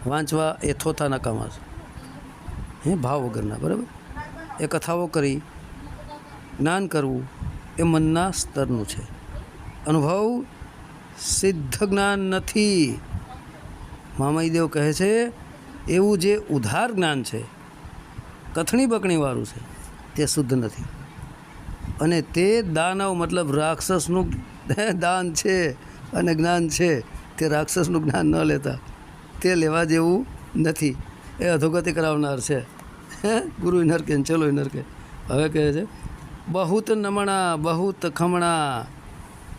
વાંચવા એ થોથા નકામા છે, ભાવ વગરના. બરાબર, એ કથાઓ કરી જ્ઞાન કરવું એ મનના સ્તરનું છે. અનુભવ સિદ્ધ જ્ઞાન નથી. મામયદેવ કહે છે, એવું જે ઉધાર જ્ઞાન છે, કથણી બકણીવાળું છે, તે શુદ્ધ નથી. અને તે દાનવ મતલબ રાક્ષસનું દાન છે અને જ્ઞાન છે, તે રાક્ષસનું જ્ઞાન ન લેતા, તે લેવા જેવું નથી. એ અધોગતિ કરાવનાર છે. ગુરુ નરકે ચલો નરકે. હવે કહે છે, બહુત નમણા બહુત ખમણા,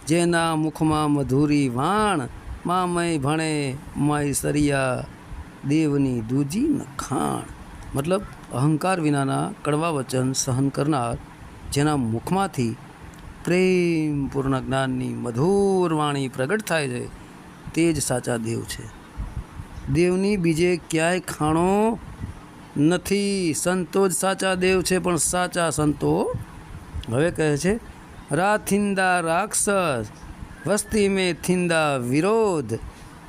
જેના મુખમાં મધુરી વાણ, મામય ભણે માય સરિયા દેવની દૂજી નખાણ. મતલબ અહંકાર વિનાના કડવા વચન સહન કરનાર, જેના મુખમાંથી પ્રેમપૂર્ણ જ્ઞાનની મધુર વાણી પ્રગટ થાય છે, તે જ સાચા દેવ છે. દેવની બીજે ક્યાંય ખાણો નથી. સંતો જ સાચા દેવ છે, પણ સાચા સંતો. હવે કહે છે, રાથિંદા રાક્ષસ વસ્તી મેં થિંદા વિરોધ,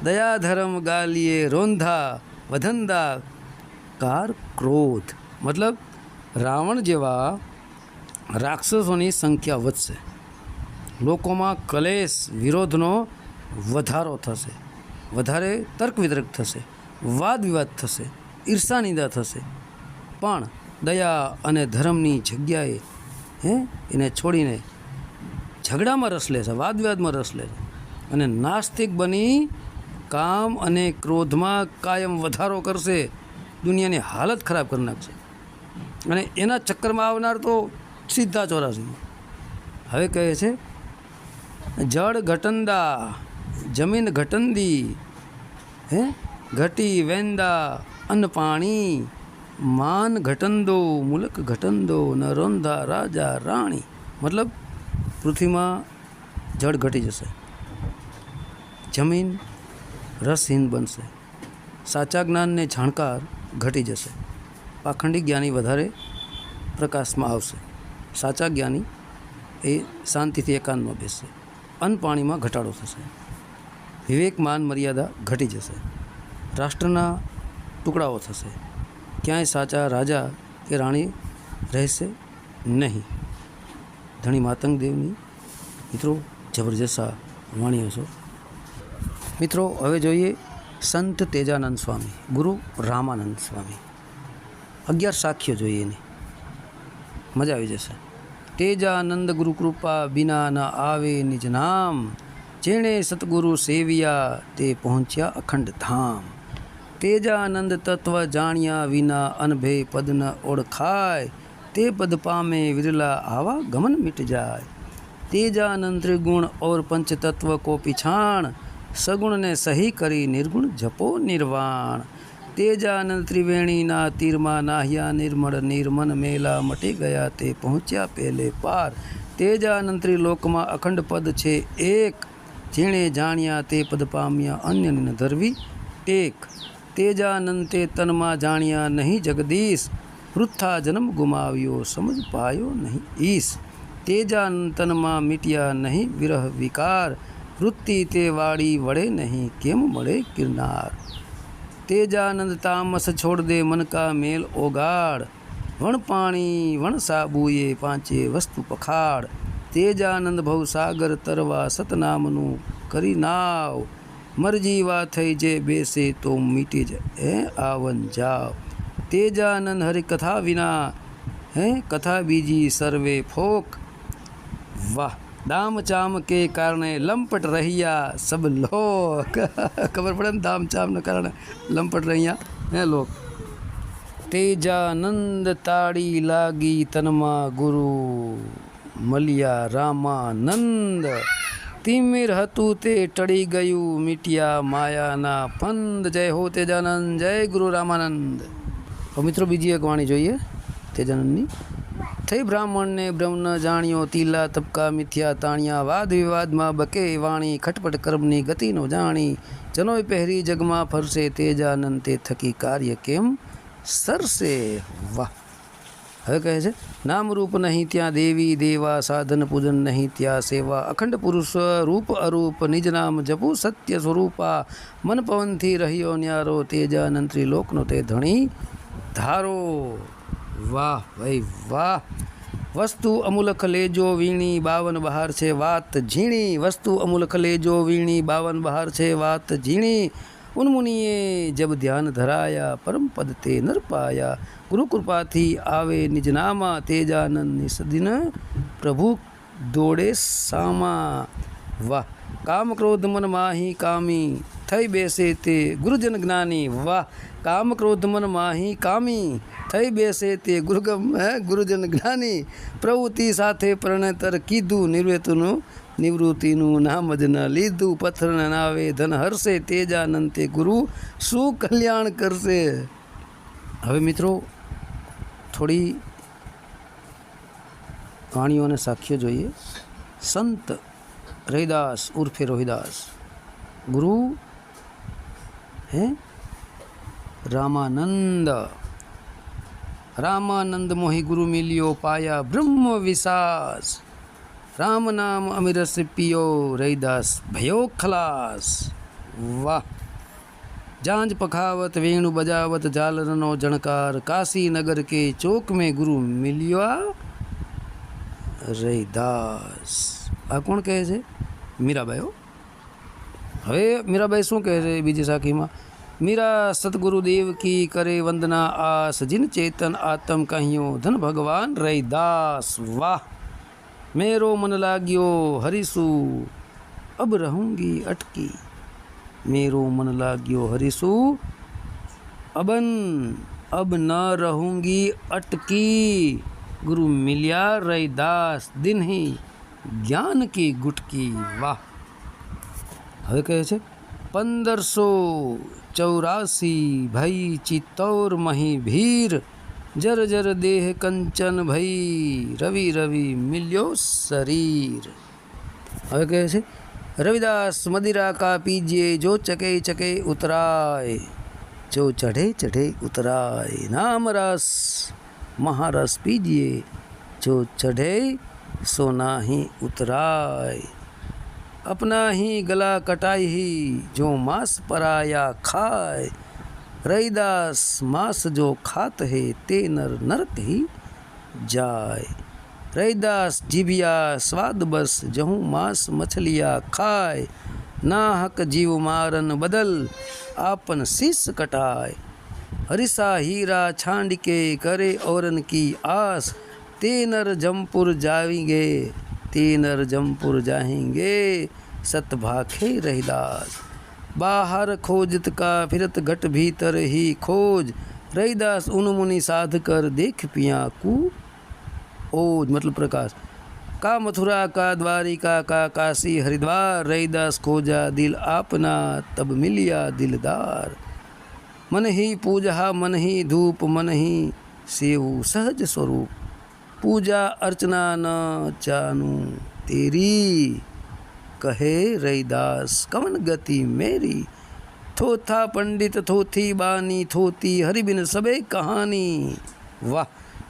દયા ધર્મ ગાલીએ રોંધા વધંદા કાર ક્રોધ. મતલબ રાવણ જેવા રાક્ષસોની સંખ્યા વધશે, લોકોમાં કલેશ વિરોધનો વધારો થશે, વધારે તર્ક વિતર્ક થશે, વાદ વિવાદ થશે, ઈર્ષા નિંદા થશે. પણ દયા અને ધર્મની જગ્યાએ એને છોડીને ઝઘડામાં રસ લેશે, વાદ વિવાદમાં રસ લેશે અને નાસ્તિક બની કામ અને ક્રોધમાં કાયમ વધારો કરશે, દુનિયાની હાલત ખરાબ કરી નાખશે. અને એના ચક્કરમાં આવનાર તો સીધા 84. હવે કહે છે, જળ ઘટંદા જમીન ઘટંદી, ઘટી વેંદા અન્ન પાણી, માન ઘટંદો મુલક ઘટંદો ન રોંધા રાજા રાણી. મતલબ પૃથ્વીમાં જળ ઘટી જશે, જમીન રસહીન બનશે, સાચા જ્ઞાનને જાણકાર ઘટી જશે, પાખંડી જ્ઞાની વધારે પ્રકાશમાં આવશે, સાચા જ્ઞાની એ શાંતિથી એકાંતમાં બેસશે, અન્ન પાણીમાં ઘટાડો થશે, વિવેક માન મર્યાદા ઘટી જશે, રાષ્ટ્રના ટુકડાઓ થશે, ક્યાંય સાચા રાજા કે રાણી રહેશે નહીં. ધણી માતંગ દેવની મિત્રો જબરજસ્ત વાણીઓ છો. મિત્રો હવે જોઈએ સંત તેજાનંદ સ્વામી, ગુરુ રામાનંદ સ્વામી. 11 સાખીઓ જોઈએ એની, મજા આવી જશે. તેજાનંદ ગુરુ કૃપા બિના ન આવે નિજ નામ, જેણે સતગુરુ સેવ્યા તે પહોંચ્યા અખંડ ધામ. તેજાનંદ તત્વ જાણ્યા વિના અનભે પદ ન ઓળખાય, તે પદ પામે વિરલા આવા ગમન મિટ જાય. તેજાનંદ ત્રિગુણ और पंच तत्व को पिछाण, सगुण ने सही करी निर्गुण जपो निर्वाण. तेजानंद त्रिवेणी ना तीरमा नाह्या निर्मल निर्मन मेला मटी गया ते पहुँच्या पहले पार. तेजानंद त्रिलोक में अखंड पद छे एक, जेणे जाण्या ते पद पाम्या अन्य न धरवी टेक. तेजानंद ते तन में जाण्या नहीं जगदीश, वृथा जन्म गुमाव्यो समझ पायो नहीं ईश. तेजानंद तन में मिट्या नहीं विरह विकार, वृत्ति ते वाड़ी वड़े नहीं केम मड़े किरनार. तेजानंद तामस छोड़ दे मन का मेल ओगाड़, वण पाणी वण साबु ये पांचे वस्तु पखाड़. तेजानंद भवसागर तरवा सतनामनु करी नाव, मरजीवा थई जे बेसे तो मीटे जे आवन जाओ. तेजानंद हरि कथा विना है कथा बीजी सर्वे फोक, वाह दाम चाम के कारणे लंपट रहिया सब लोग. खबर पड़े ने दाम चाम ने कारणे लंपट रहिया है लोग. तेजानंद ताड़ी लागी तनमा गुरु, मलिया रामानंद. तिमिर हतु ते टड़ी गयु मिटिया माया ना फंद. जय हो तेजानंद, जय गुरु रामानंद. और मित्रों बीजी एक वाणी जोईए तेजानंदनी. થઈ બ્રાહ્મણને બ્રહ્મ ન જાણ્યો, તીલા તબકા મિથ્યા તાણ્યા. વાદ વિવાદમાં બકે વાણી, ખટપટ કર્મની ગતિ નો જાણી. જનોય પહેરી જગમાં ફરશે, તેજાનંદ તે થકી કાર્ય કેમ સરસે. વાહ. હવે કહે છે નામ રૂપ નહીં ત્યાં દેવી દેવા, સાધન પૂજન નહીં ત્યાં સેવા. અખંડ પુરુષ રૂપ અરૂપ, નિજ નામ જપુ સત્ય સ્વરૂપા. મન પવનથી રહ્યો ન્યારો, તેજાનંદ ત્રિલોકનો તે ધણી ધારો. વાહ ભાઈ વાહ. વસ્તુ અમૂલક લેજો વીણી, 52 બહાર છે વાત ઝીણી. વસ્તુ અમૂલક લેજો વીણી, 52 બહાર છે વાત ઝીણી. ઉન્મુનિએ જબ ધ્યાન ધરાયા, પરમ પદ તે નર પાયા. ગુરુ કૃપાથી આવે નિજ નામા, તેજાનંદ નિસદિન પ્રભુ દોડે સામા. વાહ. કામ ક્રોધ મન માહી કામી, થઈ બેસે તે ગુરુજન જ્ઞાની. વાહ. કામ ક્રોધ મન માહી કામી, થઈ બેસે તે ગુરુજન જ્ઞાની. પ્રવૃત્તિ સાથે પ્રણતર કીધું, નિવૃત્તિનું નિવૃત્તિનું નામ જ ન લીધું. પથ્થર ન નાવે ધન હરશે, તેજાનંદ તે ગુરુ શું કલ્યાણ કરશે. હવે મિત્રો થોડી વાણીઓ અને સાખીઓ જોઈએ. સંત રૈદાસ ઉર્ફે રોહિદાસ, ગુરુ હે રામાનંદ. रामानंद मोहि गुरु मिलियो, पाया ब्रह्म विसास. राम नाम अमिरस पियो, रैदास भयो खलास. वाह. जांज पखावत वेणु बजावत, झालरनो जणकार. काशी नगर के चौक में गुरु मिलिया रैदास. आ कोण कहे छे? मीराबाई. हवे मीराबाई शू कहे छे बीजी साखीमां? मीरा सतगुरुदेव की करे वंदना आस, जिन चेतन आत्म कहियो धन भगवान रैदास. वाह. मेरो मन लाग्यो हरिसु, अब रहूंगी अटकी. मेरो मन लाग्यो हरिसु, अब न रहूंगी अटकी. गुरु मिलिया रैदास, दिन ही ज्ञान की गुटकी. वाह. હવે કહે છે 1584 भई चित्तौर मही भीर, जर जर देह कंचन भई, रवि रवि मिल्यो शरीर. હવે કહે છે रविदास मदिरा का पीजिए, जो चके चके उतराय, जो चढ़े चढ़े उतराय. नाम रस महारस पीजिए, जो चढ़े सो नाही उतराय. अपना ही गला कटाई ही, जो मांस पराया खाए. रैदास मांस जो खात है, ते नर नरक ही जाए. रैदास जीभिया स्वाद बस, जहूँ मांस मछलिया खाए. ना हक जीव मारन बदल आपन शीस कटाए। हरिसा हीरा छांड के करे औरन की आस, ते नर जमपुर जाएंगे, ते नर जमपुर जाएंगे, सत भाखे रहीदास। बाहर खोजत का फिरत घट भीतर ही खोज, रहीदास उन मुनि साध कर देख पिया को ओज। मतलब प्रकाश। का मथुरा का द्वारिका का काशी हरिद्वार, रहीदास खोजा दिल आपना तब मिलिया दिलदार। मन ही पूजा मन ही धूप मन ही सेवु सहज स्वरूप, पूजा अर्चना न जानू तेरी, कहे रहीदास कवन गति मेरी। थोथा पंडित थोथी बानी, थोती हरि बिन सबे कहानी। वाह।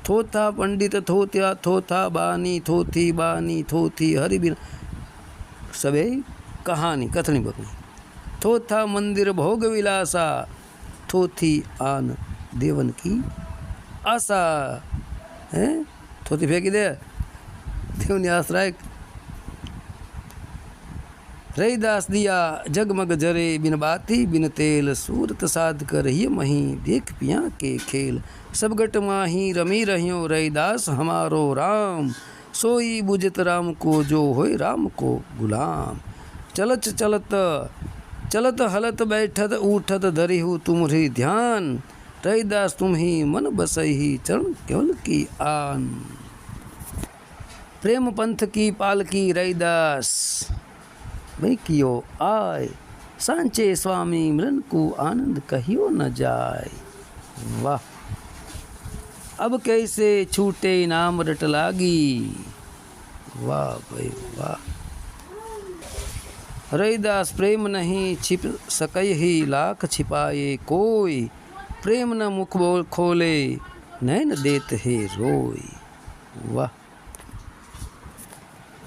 थोथा पंडित थोत्या थोथा बानी, थोथी बानी थोथी हरि बिन सबे कहानी कथनी बकनी। थोथा मंदिर भोग विलासा, थोथी आन देवन की आशा। है थोथी फेंकी दे देवनी आश्रय। रहीदास दिया जगमग जरे, बिन बाती बिन तेल, सूरत साध कर ही मही देख पिया के खेल। सब गट माही रमी रहियो, रहीदास हमारो राम, सोई बुझत राम को जो होय राम को गुलाम। चलत चलत चलत हलत बैठत उठत धरिहु तुम्हारी ध्यान, रहीदास तुम ही मन बसही चरण केवल की आन। प्रेम पंथ की पालकी रहीदास भाई कियो आय, सांचे स्वामी मिलन को आनंद कहियो न जाय। वाह। अब कैसे छूटे नाम रट लागी, वाह भाई वाह। रहीदास प्रेम नहीं छिप सकई ही, लाख छिपाए कोई, प्रेम न मुख बोल खोले नैन देत है रोई। वाह।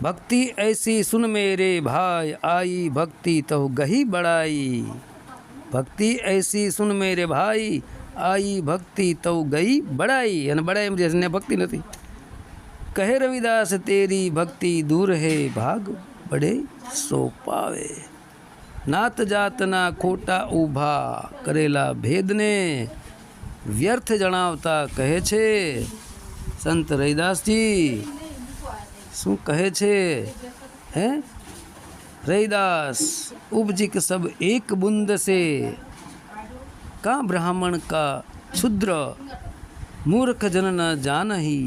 भक्ति ऐसी सुन मेरे भाई, आई भक्ति तो गही बड़ाई। भक्ति ऐसी सुन मेरे भाई, आई भक्ति तो गई बड़ाई। यानी बड़ाई जैसे भक्ति नहीं। कहे रविदास तेरी भक्ति दूर है, भाग बड़े सो पावे। नात जात ना खोटा ऊभा, करेला भेद ने व्यर्थ जણાવતા કહે છે સંત રહીદાસજી। શું કહે છે હે? रहीदास उपजिक सब एक बूंद से, का ब्राह्मण का क्षुद्र, मूर्ख जन न जानही,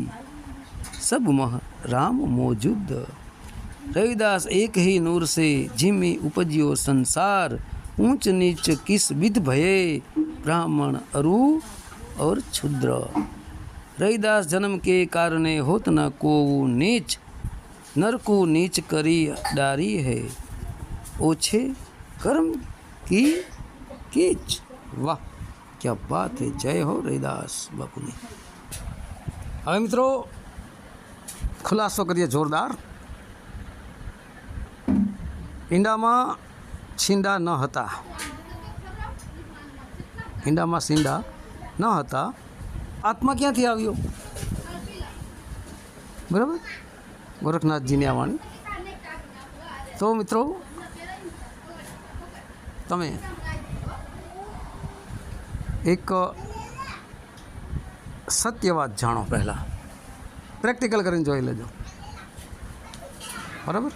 सब मह राम मौजूद। रहीदास एक ही नूर से झिमी उपजियो संसार, ऊंच नीच किस विध भये, ब्राह्मण अरु और क्षुद्र। रहीदास जन्म के कारणे होत न को नीच, नर को नीच करी डारी है, ओछे कर्म की कीच। वाह क्या बात है। जय हो रहीदास बापूनी। હવે મિત્રો ખુલાસો કરીએ જોરદાર। ઈંડામાં છીંડા ન હતા, ઈંડામાં છીંડા ન હતા, આત્મા ક્યાંથી આવ્યો? બરાબર, ગોરખનાથજીની આ વાણી। તો મિત્રો તમે એક સત્ય વાત જાણો, પહેલાં પ્રેક્ટિકલ કરીને જોઈ લેજો, બરાબર।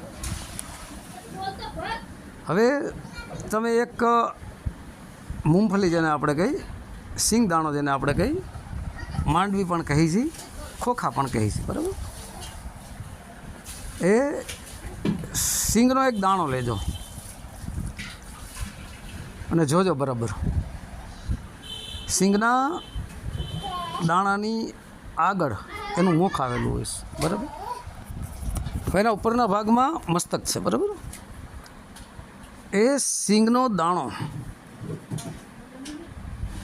હવે તમે એક મૂંગફલી જેને આપણે કહી, સિંગદાણો જેને આપણે કહી, માંડવી પણ કહી છે, ખોખા પણ કહી છે, બરાબર। એ સિંગનો એક દાણો લેજો અને જોજો બરાબર, સિંગના દાણાની આગળ એનું મુખ આવેલું હોય છે, બરાબર। એના ઉપરના ભાગમાં મસ્તક છે, બરાબર। એ સિંગનો દાણો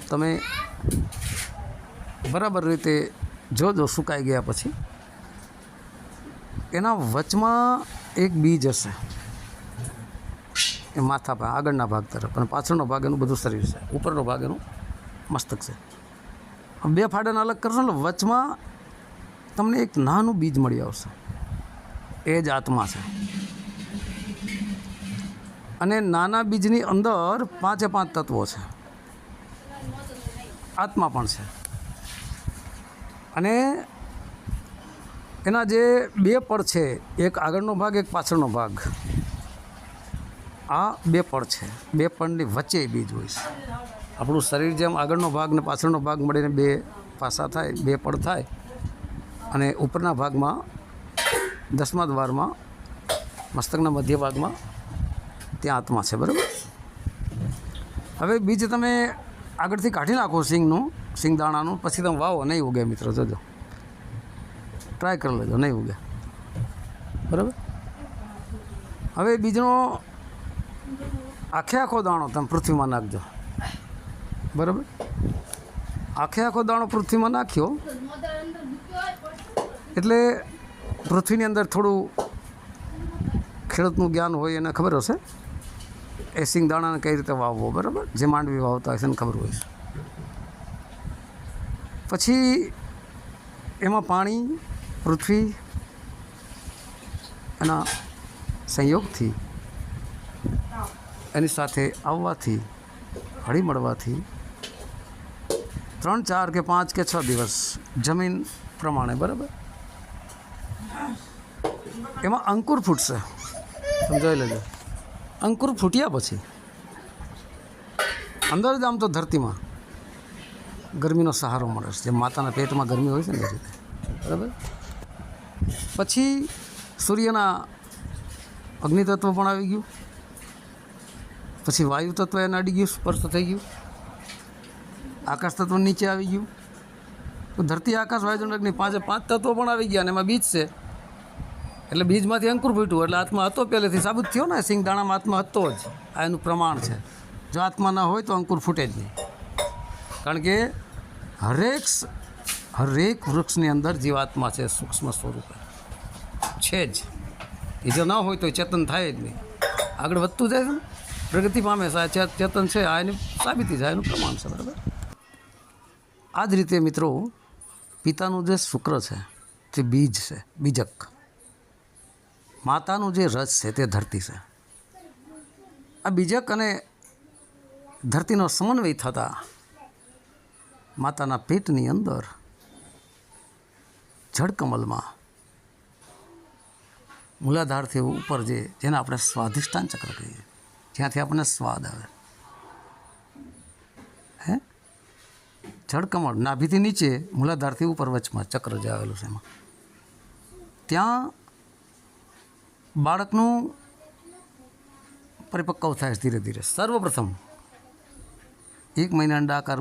તમે બરાબર રીતે જોજો, સુકાઈ ગયા પછી એના વચમાં એક બીજ હશે, એ માથા પર આગળના ભાગ તરફ, અને પાછળનો ભાગ એનું બધું શરીર છે, ઉપરનો ભાગ એનું મસ્તક છે। બે ફાડાને અલગ કરશો ને વચમાં તમને એક નાનું બીજ મળી આવશે, એ જ આત્મા છે। અને નાના બીજની અંદર 5 તત્વો છે, આત્મા પણ છે. અને એના જે 2 પડ છે, એક આગળનો ભાગ એક પાછળનો ભાગ, આ 2 પડ છે. 2 પડની વચ્ચે બીજ હોય છે. આપણું શરીર જેમ આગળનો ભાગ ને પાછળનો ભાગ મળીને 2 પાસા થાય, 2 પડ થાય, અને ઉપરના ભાગમાં 10મા દ્વારમાં મસ્તકના મધ્ય ભાગમાં ત્યાં આત્મા છે. બરાબર. હવે બીજ તમે આગળથી કાઢી નાખો સિંગ દાણાનું, પછી તમે વાવો, નહીં ઉગે મિત્રો, જોજો, ટ્રાય કરી લેજો, નહીં ઉગે. બરાબર. હવે બીજનો આખો દાણો તમે પૃથ્વીમાં નાખજો. બરાબર. આખો દાણો પૃથ્વીમાં નાખ્યો એટલે પૃથ્વીની અંદર થોડું ખેડૂતનું જ્ઞાન હોય એને ખબર હશે એ સિંગ દાણાને કઈ રીતે વાવવો. બરાબર. જે માંડવી વાવતા હશે એને ખબર હોય છે. પછી એમાં પાણી, પૃથ્વી એના સંયોગથી, એની સાથે આવવાથી, હળી મળવાથી 3, 4 કે 5 કે 6 દિવસ જમીન પ્રમાણે, બરાબર, એમાં અંકુર ફૂટશે. સમજાવી લેજો. અંકુર ફૂટ્યા પછી અંદર જ આમ તો ધરતીમાં ગરમીનો સહારો મળે છે, જેમ માતાના પેટમાં ગરમી હોય છે ને એ રીતે. બરાબર. પછી સૂર્યના અગ્નિ તત્વ પણ આવી ગયું, પછી વાયુ તત્વ એને અડી ગયું, સ્પર્શ થઈ ગયું, આકાશ તત્વ નીચે આવી ગયું, તો ધરતી, આકાશ, વાયુ, અગ્નિ 5 તત્વો પણ આવી ગયા. અને એમાં બીજ છે એટલે બીજમાંથી અંકુર ફૂટ્યું એટલે આત્મા હતો પહેલેથી સાબિત થયો ને. સિંગ દાણામાં આત્મા હતો જ, આ એનું પ્રમાણ છે. જો આત્મા ના હોય તો અંકુર ફૂટે જ નહીં. કારણ કે હરેક વૃક્ષની અંદર જીવાત્મા છે, સૂક્ષ્મ સ્વરૂપે છે જ. એ જો ના હોય તો ચેતન થાય જ નહીં. આગળ વધતું જાય છે ને, પ્રગતિ પામે છે, ચેતન છે, આ એની સાબિતી છે, એનું પ્રમાણ છે. બરાબર. આ જ રીતે મિત્રો પિતાનું જે શુક્ર છે તે બીજ છે, બીજક. માતાનું જે રસ છે તે ધરતી છે. આ બીજક અને ધરતીનો સમન્વય થતાં માતાના પેટની અંદર જળકમલમાં મૂલાધારથી ઉપર જેને આપણે સ્વાધિષ્ઠાન ચક્ર કહીએ, જ્યાંથી આપણને સ્વાદ આવે, હે, જળકમળ નાભીથી નીચે, મૂલાધારથી ઉપર વચમાં ચક્ર જે આવેલું છે એમાં, ત્યાં બાળકનું પરિપક્વ થાય છે ધીરે ધીરે. સર્વપ્રથમ 1 મહિના અંડાકાર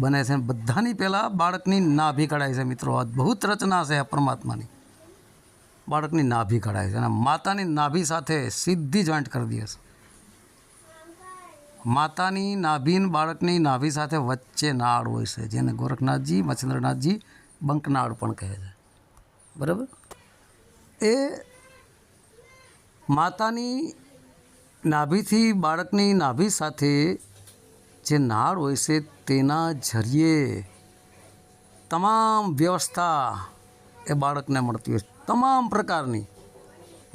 બને છે. બધાની પહેલાં બાળકની નાભી કઢાય છે મિત્રો. અદ્ભુત રચના છે આ પરમાત્માની. બાળકની નાભી કઢાય છે અને માતાની નાભી સાથે સીધી જોઈન્ટ કરી દે છે. માતાની નાભી, બાળકની નાભી સાથે વચ્ચે નાળ હોય છે, જેને ગોરખનાથજી, મચ્છેન્દ્રનાથજી બંકનાળ પણ કહે છે. બરાબર. એ માતાની નાભીથી બાળકની નાભી સાથે જે નાળ હોય છે તેના જરીએ તમામ વ્યવસ્થા એ બાળકને મળતી હોય છે, તમામ પ્રકારની.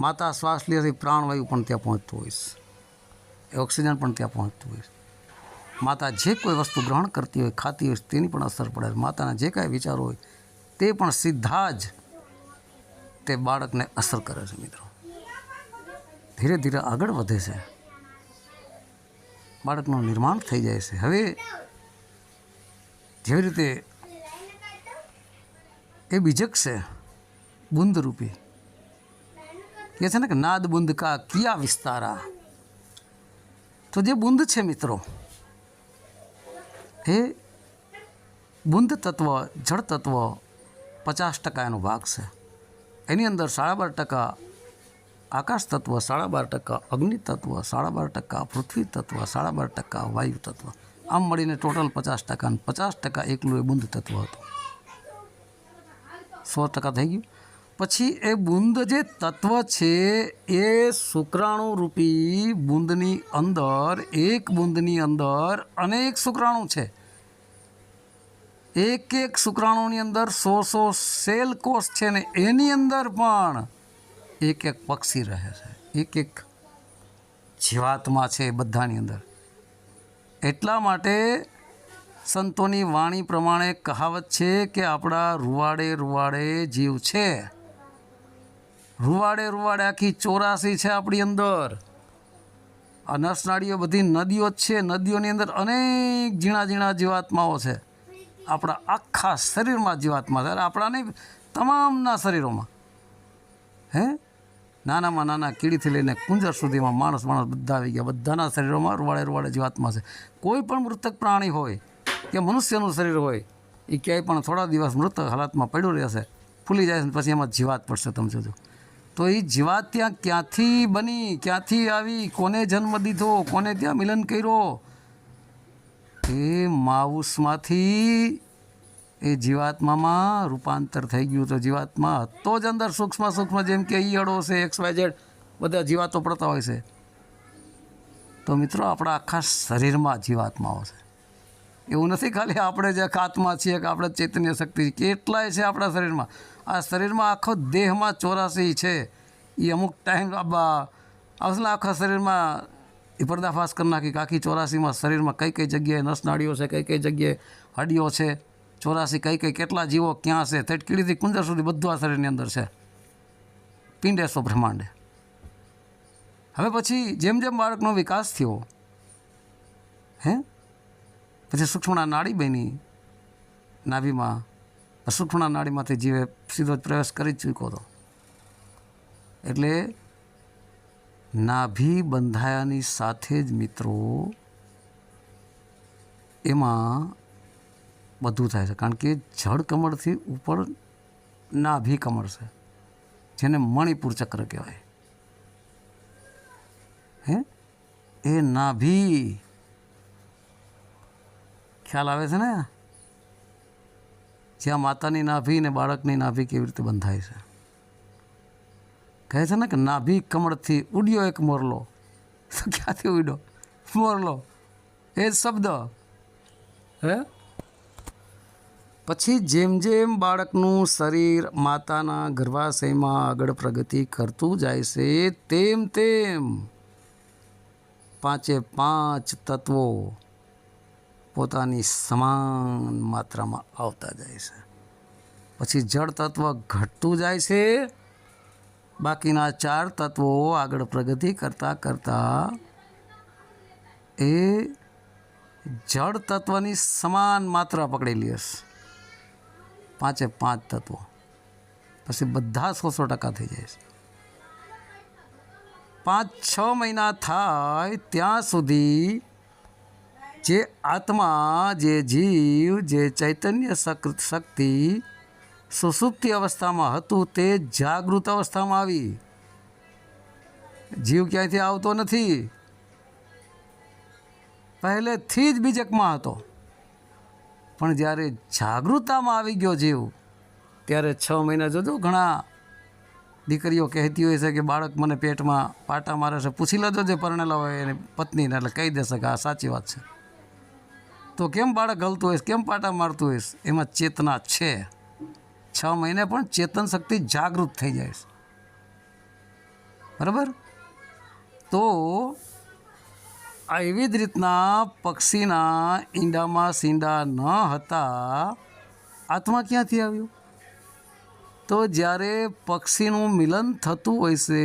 માતા શ્વાસ લેતી પ્રાણવાયુ પણ ત્યાં પહોંચતું હોય છે, એ ઓક્સિજન પણ ત્યાં પહોંચતું હોય છે. માતા જે કોઈ વસ્તુ ગ્રહણ કરતી હોય, ખાતી હોય, તેની પણ અસર પડે. માતાના જે કાંઈ વિચારો હોય તે પણ સીધા જ તે બાળકને અસર કરે છે મિત્રો. ધીરે ધીરે આગળ વધે છે, બાળકનું નિર્માણ થઈ જાય છે. હવે જેવી રીતે એ બીજક છે બુંદરૂપી, કહે છે ને કે નાદ બુંદ કા કિયા વિસ્તારા. તો જે બુંદ છે મિત્રો, એ બુંદ તત્વ, જળ તત્વ 50% એનો ભાગ છે. એની અંદર 12.5% આકાશ તત્વ, 12.5% અગ્નિ તત્વ, 12.5% પૃથ્વી તત્વ, 12.5% વાયુ તત્વ, આમ મળીને ટોટલ 50%. અને 50% એકલું એ બુંદ તત્વ હતું. 100% થઈ ગયું. પછી એ બુંદ જે તત્વ છે એ શુક્રાણુ રૂપી બુંદની અંદર, એક બુંદની અંદર અનેક શુક્રાણુ છે. એક શુક્રાણુની અંદર 100 સેલ કોષ છે ને એની અંદર પણ એક પક્ષી રહે છે. એક જીવાત્મા છે બધાની અંદર. એટલા માટે સંતોની વાણી પ્રમાણે કહાવત છે કે આપણા રૂવાડે રૂવાડે જીવ છે. રૂવાડે રૂવાડે આખી 84 છે આપણી અંદર. આ નસનાળીઓ બધી નદીઓ જ છે. નદીઓની અંદર અનેક ઝીણા ઝીણા જીવાત્માઓ છે. આપણા આખા શરીરમાં જીવાત્મા છે. આપણા નહીં, તમામના શરીરોમાં. નાનામાં નાના કીડીથી લઈને કુંજર સુધીમાં માણસ બધા આવી ગયા. બધાના શરીરોમાં રૂવાડે રૂવાડે જીવાત્મા છે. કોઈ પણ મૃતક પ્રાણી હોય કે મનુષ્યનું શરીર હોય, એ ક્યાંય પણ થોડા દિવસ મૃતક હાલતમાં પડ્યું રહેશે, ફૂલી જાય છે, પછી એમાં જીવાત પડશે. તમે જોજો. તો એ જીવાત ત્યાં ક્યાંથી બની, ક્યાંથી આવી, કોને જન્મ દીધો, કોને ત્યાં મિલન કર્યો? એ માઉસમાંથી એ જીવાત્મામાં રૂપાંતર થઈ ગયું. તો જીવાત્મા હતો જ અંદર સૂક્ષ્મ સૂક્ષ્મ, જેમ કે ઈયળો છે, XYZ બધા જીવાતો પડતા હોય છે. તો મિત્રો, આપણા આખા શરીરમાં જીવાત્માઓ છે. એવું નથી ખાલી આપણે જે આત્મા છીએ કે આપણે ચૈતન્ય શક્તિ, કેટલાય છે આપણા શરીરમાં. આ શરીરમાં આખો દેહમાં 84 છે. એ અમુક ટાઈમ આવશે આખા શરીરમાં એ પર્દાફાશ કરી નાખી કે આખી 84માં શરીરમાં કઈ કઈ જગ્યાએ નસનાળીઓ છે, કઈ કઈ જગ્યાએ હડીઓ છે, 84 કઈ કઈ કેટલા જીવો ક્યાં છે, કીડીથી કુંજર સુધી બધું આ શરીરની અંદર છે. પિંડેસો બ્રહ્માંડે. હવે પછી જેમ જેમ બાળકનો વિકાસ થયો, પછી સૂક્ષ્મણા નાડી બની નાભીમાં. સૂક્ષ્મણા નાડીમાંથી જીવે સીધો જ પ્રવેશ કરી જ ચૂક્યો હતો. એટલે નાભી બંધાયાની સાથે જ મિત્રો એમાં બધું થાય છે. કારણ કે જળ કમળથી ઉપર નાભી કમળ છે, જેને મણિપુર ચક્ર કહેવાય. એ નાભી ખ્યાલ આવે છે ને? જ્યાં માતાની નાભી ને બાળકની નાભી કેવી રીતે બંધાય છે. કહે છે ને કે નાભી કમળથી ઉડ્યો એક મોરલો. તો ક્યાંથી ઉડ્યો મોરલો? એ જ શબ્દ. પછી જેમ જેમ બાળકનું શરીર માતાના ગર્ભાશયમાં આગળ પ્રગતિ કરતું જાય છે, તેમ તેમ 5 તત્વો પોતાની સમાન માત્રામાં આવતા જાય છે. પછી જળ તત્વ ઘટતું જાય છે. બાકીના 4 તત્વો આગળ પ્રગતિ કરતાં કરતાં એ જળ તત્વની સમાન માત્રા પકડેલી હશે. 5 તત્વો પછી બધા 100% થઈ જાય છે. 5-6 મહિના થાય ત્યાં સુધી જે આત્મા, જે જીવ, જે ચૈતન્ય શક્તિ સુષુપ્તિ અવસ્થામાં હતું તે જાગૃત અવસ્થામાં આવી. જીવ ક્યાંયથી આવતો નથી, પહેલેથી જ બીજકમાં હતો. પણ જ્યારે જાગૃતતામાં આવી ગયો જીવ, ત્યારે 6 મહિના જોજો. ઘણા દીકરીઓ કહેતી હોય છે કે બાળક મને પેટમાં પાટા મારે છે. પૂછી લેજો જે પરણેલા હોય એની પત્નીને, એટલે કહી દેશે કે આ સાચી વાત છે. તો કેમ બાળક હલતું હોય, કેમ પાટા મારતું હોય? એમાં ચેતના છે. 6 મહિને પણ ચેતન શક્તિ જાગૃત થઈ જાય છે. બરાબર? તો આ એવી જ રીતના પક્ષીના ઈંડામાં સીંડા ન હતા, આત્મા ક્યાંથી આવ્યો? તો જ્યારે પક્ષીનું મિલન થતું હોય છે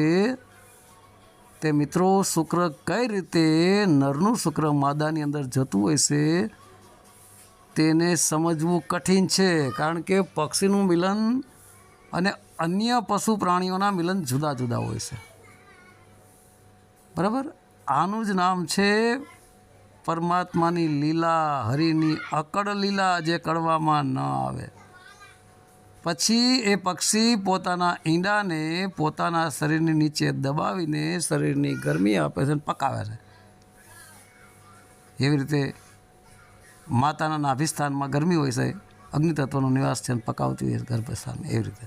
તે મિત્રો શુક્ર કઈ રીતે નરનું શુક્ર માદાની અંદર જતું હોય છે તેને સમજવું કઠિન છે. કારણ કે પક્ષીનું મિલન અને અન્ય પશુ પ્રાણીઓના મિલન જુદા જુદા હોય છે. બરાબર? આનું જ નામ છે પરમાત્માની લીલા, હરિની અકળ લીલા, જે કળવામાં ન આવે. પછી એ પક્ષી પોતાના ઈંડાને પોતાના શરીરની નીચે દબાવીને શરીરની ગરમી આપે છે અને પકાવે છે. એવી રીતે માતાના નાભિસ્થાનમાં ગરમી હોય છે, અગ્નિતત્વનો નિવાસ છે, અને પકાવતી હોય છે ગર્ભસ્થાનમાં. એવી રીતે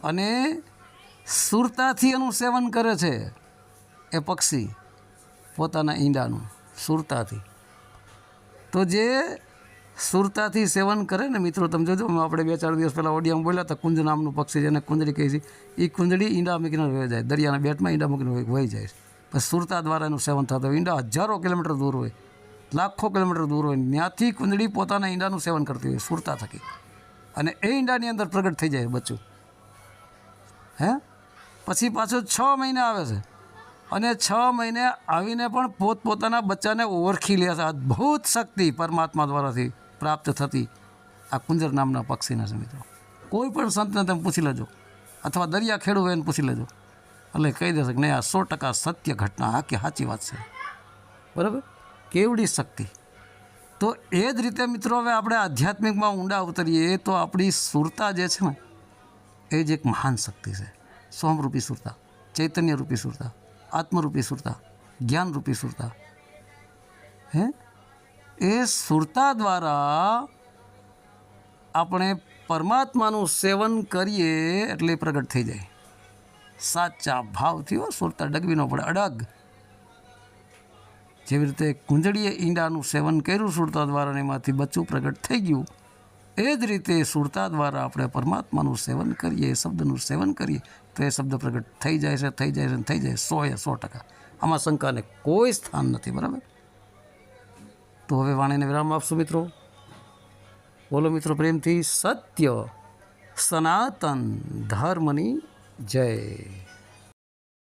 અને સુરતાથી એનું સેવન કરે છે એ પક્ષી, પોતાના ઈંડાનું સુરતાથી. તો જે સુરતાથી સેવન કરે ને મિત્રો, તમે જોજો, આપણે 2-4 દિવસ પહેલાં ઓડિયામાં બોલ્યા હતા, કુંજ નામનું પક્ષી જેને કુંજડી કહી છે. એ કુંજડી ઈંડા મૂકીને વહી જાય, દરિયાના બેટમાં ઈંડા મૂકીને વહી જાય છે. પછી સુરતા દ્વારા એનું સેવન થતું હોય. ઈંડા હજારો કિલોમીટર દૂર હોય, લાખો કિલોમીટર દૂર હોય, ત્યાંથી કુંદડી પોતાના ઈંડાનું સેવન કરતી હોય સુરતા થકી, અને એ ઈંડાની અંદર પ્રગટ થઈ જાય બચ્ચું. હે પછી પાછું 6 મહિને આવે છે, અને 6 મહિને આવીને પણ પોતપોતાના બચ્ચાને ઓળખી લે છે. અદ્ભુત શક્તિ પરમાત્મા દ્વારાથી પ્રાપ્ત થતી આ કુંજર નામના પક્ષીના છે મિત્રો. કોઈ પણ સંતને તમે પૂછી લેજો, અથવા દરિયા ખેડૂ હોય એને પૂછી લેજો, એટલે કહી દેશે કે નહીં આ 100% સત્ય ઘટના, આ કે સાચી વાત છે. બરાબર, કેવડી શક્તિ. તો એ જ રીતે મિત્રો હવે આપણે આધ્યાત્મિકમાં ઊંડા ઉતરીએ તો આપણી સુરતા જે છે ને એ જ એક મહાન શક્તિ છે. સોમરૂપી સુરતા, ચૈતન્યરૂપી સુરતા, આત્મરૂપી સુરતા, જ્ઞાનરૂપી સુરતા. હે એ સુરતા દ્વારા આપણે પરમાત્માનું સેવન કરીએ એટલે પ્રગટ થઈ જાય સાચા ભાવથી. સુરતા ડગવી ન પડે, અડગ. જેવી રીતે કુંજળીએ ઈંડાનું સેવન કર્યું સુરતા દ્વારા, એમાંથી બચ્ચું પ્રગટ થઈ ગયું, એ જ રીતે સુરતા દ્વારા આપણે પરમાત્માનું સેવન કરીએ, શબ્દનું સેવન કરીએ તો એ શબ્દ પ્રગટ થઈ જાય છે, થઈ જાય છે, થઈ જાય 100%. આમાં શંકાને કોઈ સ્થાન નથી. બરાબર, તો હવે વાણીને વિરામ આપશું મિત્રો. બોલો મિત્રો પ્રેમથી સત્ય સનાતન ધર્મની જય.